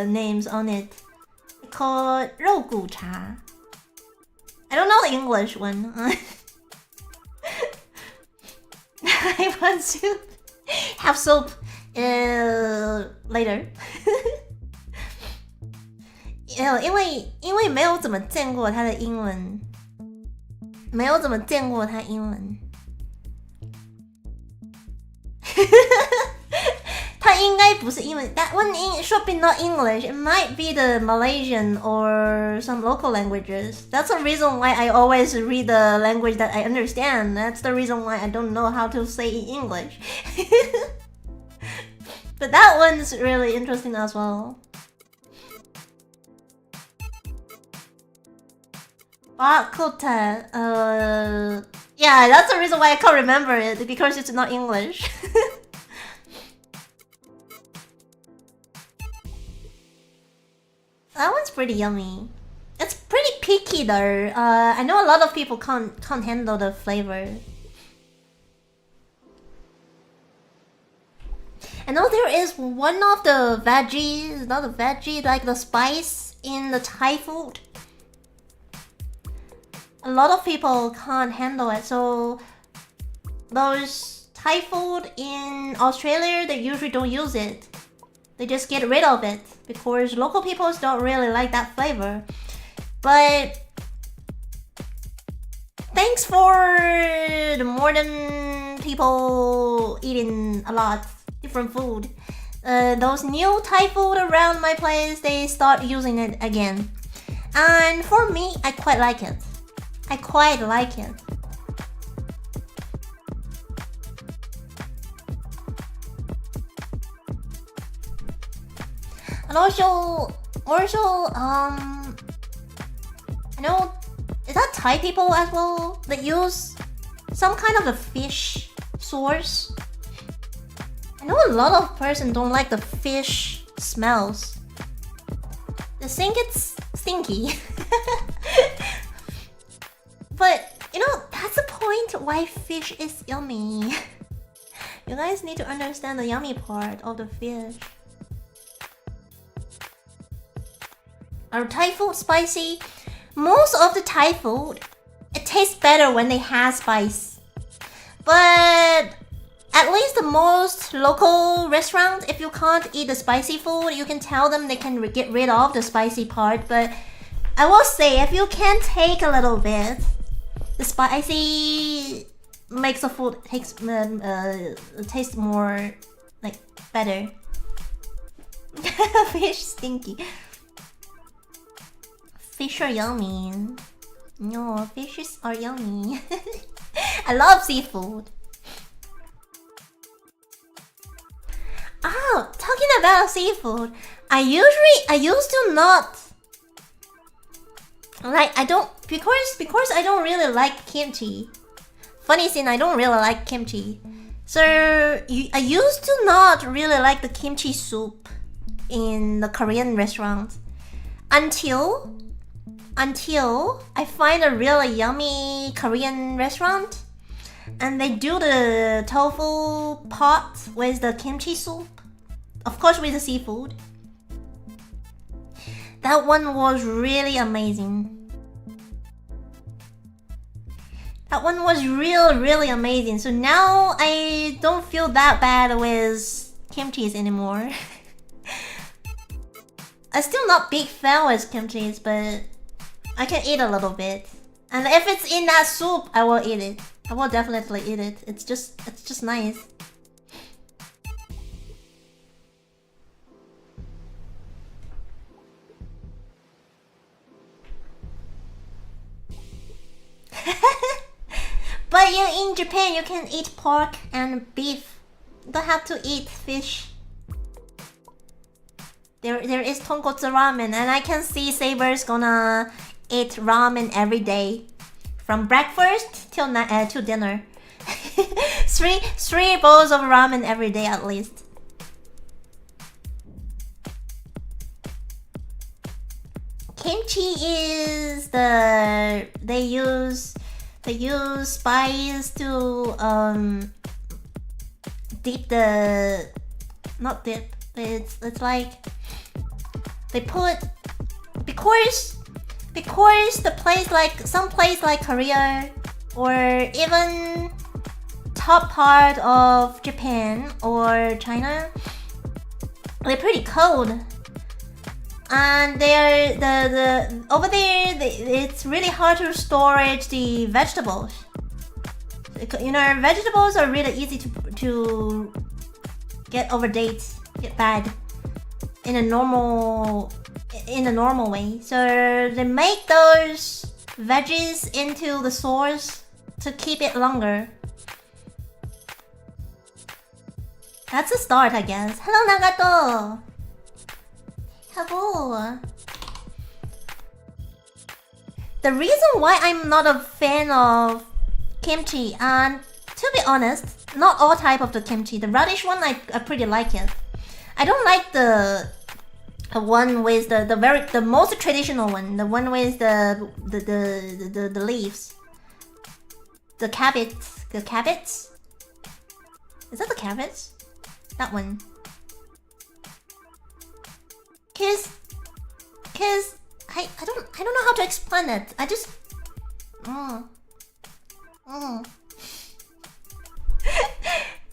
names on it. It's called 肉骨茶. I don't know the English one. I want to have soup later. 因为没有怎么见过它的英文，它应该不是英文。That one should be not English. It might be the Malaysian or some local languages. That's the reason why I always read the language that I understand. That's the reason why I don't know how to say in English. But that one's really interesting as well. Bakota. Yeah, that's the reason why I can't remember it, because it's not English. That one's pretty yummy. It's pretty picky though. I know a lot of people can't handle the flavor. I know there is one of the veggies, not a veggie, like the spice in the Thai food. A lot of people can't handle it, so those Thai food in Australia, they usually don't use it. They just get rid of it because local people don't really like that flavor. But thanks for the modern people eating a lot different food. Those new Thai food around my place, they start using it again. And for me, I quite like it. And also, I know, is that Thai people as well that use some kind of a fish sauce? I know a lot of person don't like the fish smells. They think it's stinky. point why fish is yummy. You guys need to understand the yummy part of the fish. Are Thai food spicy? Most of the Thai food, it tastes better when they have spice. But at least the most local restaurants, if you can't eat the spicy food, you can tell them they can get rid of the spicy part. But I will say, if you can take a little bit, the spicy makes the food taste more like better. Fish stinky. Fish are yummy. No, fishes are yummy. I love seafood. Oh, talking about seafood, I used to not like, because I don't really like kimchi. Funny thing, I don't really like kimchi. So I used to not really like the kimchi soup in the Korean restaurants until I find a really yummy Korean restaurant and they do the tofu pot with the kimchi soup, of course with the seafood. That one was really amazing. That one was really amazing. So now I don't feel that bad with kimchi anymore. I'm still not big fan with kimchi, but I can eat a little bit. And if it's in that soup, I will eat it. I will definitely eat it. It's just nice. But you in Japan, you can eat pork and beef. You don't have to eat fish. There is tonkotsu ramen, and I can see Saber's gonna eat ramen every day, from breakfast till dinner. three bowls of ramen every day at least. Kimchi is they use spice to dip the, not dip, it's like they put, because the place, like some place like Korea or even top part of Japan or China, they're pretty cold, and they're the over there it's really hard to storage the vegetables. You know, vegetables are really easy to get get bad in a normal way. So they make those veggies into the sauce to keep it longer. That's a start, I guess. Hello, Nagato. Hello. The reason why I'm not a fan of kimchi, and to be honest, not all type of the kimchi. The radish one, I pretty like it. I don't like the one with the most traditional one, the one with the leaves. The cabbage. Is that the cabbage? That one. Cause I don't know how to explain it. I just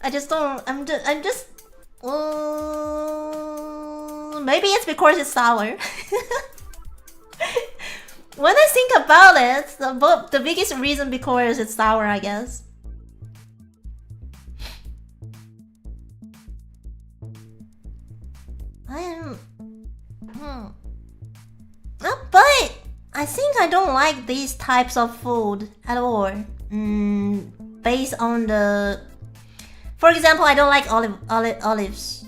I just don't. I'm just. Maybe it's because it's sour. When I think about it, the biggest reason because it's sour, I guess. But I think I don't like these types of food at all. Based on the, for example, I don't like olives.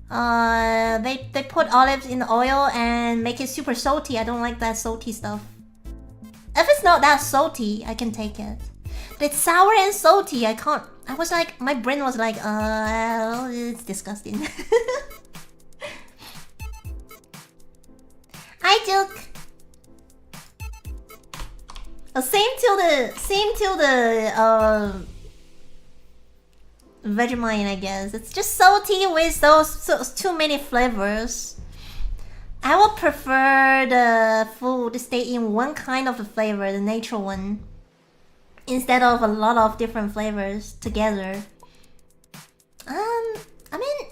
They put olives in the oil and make it super salty. I don't like that salty stuff. If it's not that salty, I can take it. But it's sour and salty, I can't. I was like, my brain was like, it's disgusting. I joke. Same to the Vegemite, I guess. It's just salty with too many flavors. I would prefer the food to stay in one kind of flavor, the natural one, instead of a lot of different flavors together. I mean,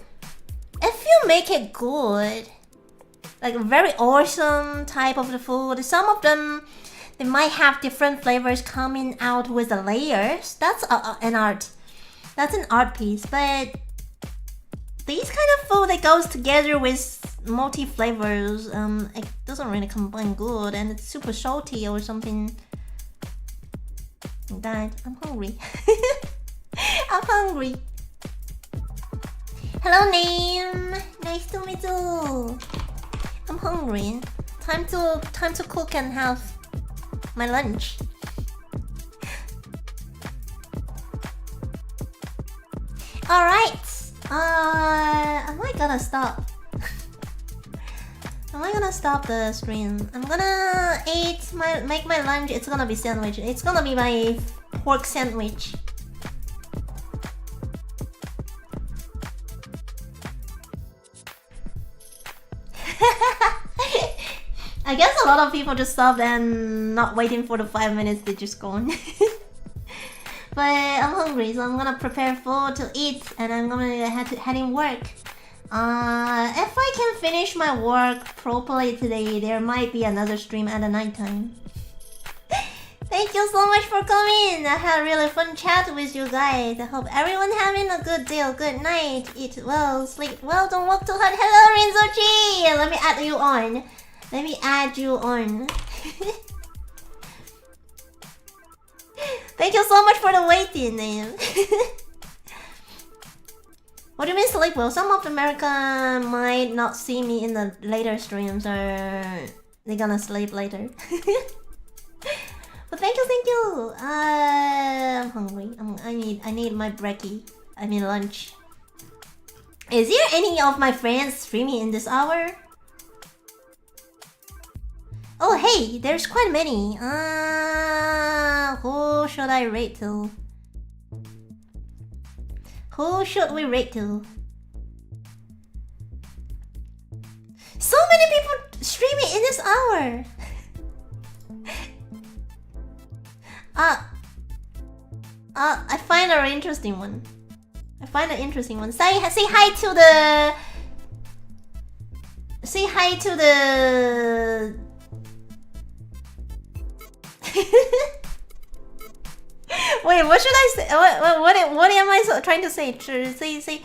if you make it good, like a very awesome type of the food, some of them, they might have different flavors coming out with the layers. That's an art. That's an art piece. But these kind of food that goes together with multi flavors, it doesn't really combine good, and it's super salty or something like that. I'm hungry. I'm hungry. Hello, name. Nice to meet you. I'm hungry. Time to cook and have my lunch. All right. Am I gonna stop? Am I gonna stop the stream? I'm gonna make my lunch. It's gonna be sandwich. It's gonna be my pork sandwich. I guess a lot of people just stopped and not waiting for the 5 minutes, they just gone. But I'm hungry, so I'm gonna prepare food to eat, and I'm gonna head in work. If I can finish my work properly today, there might be another stream at the night time. Thank you so much for coming. I had a really fun chat with you guys. I hope everyone having a good day or good night. Eat well, sleep well, don't work too hard. Hello, Rinzochi! Let me add you on. Let me add you on. Thank you so much for the waiting, name. What do you mean sleep well? Some of America might not see me in the later streams, or they're gonna sleep later. But thank you. I'm hungry. I need my brekkie. I mean lunch. Is there any of my friends streaming in this hour? Oh hey, there's quite many. Who should I rate to? Who should we rate to? So many people streaming in this hour. I find an interesting one. Say hi to the. Say hi to the. Wait, what should I say? What am I trying to say? Say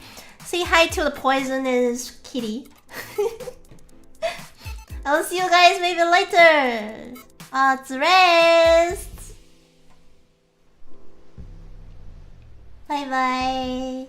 hi to the poisonous kitty. I'll see you guys maybe later. Rest. Bye bye.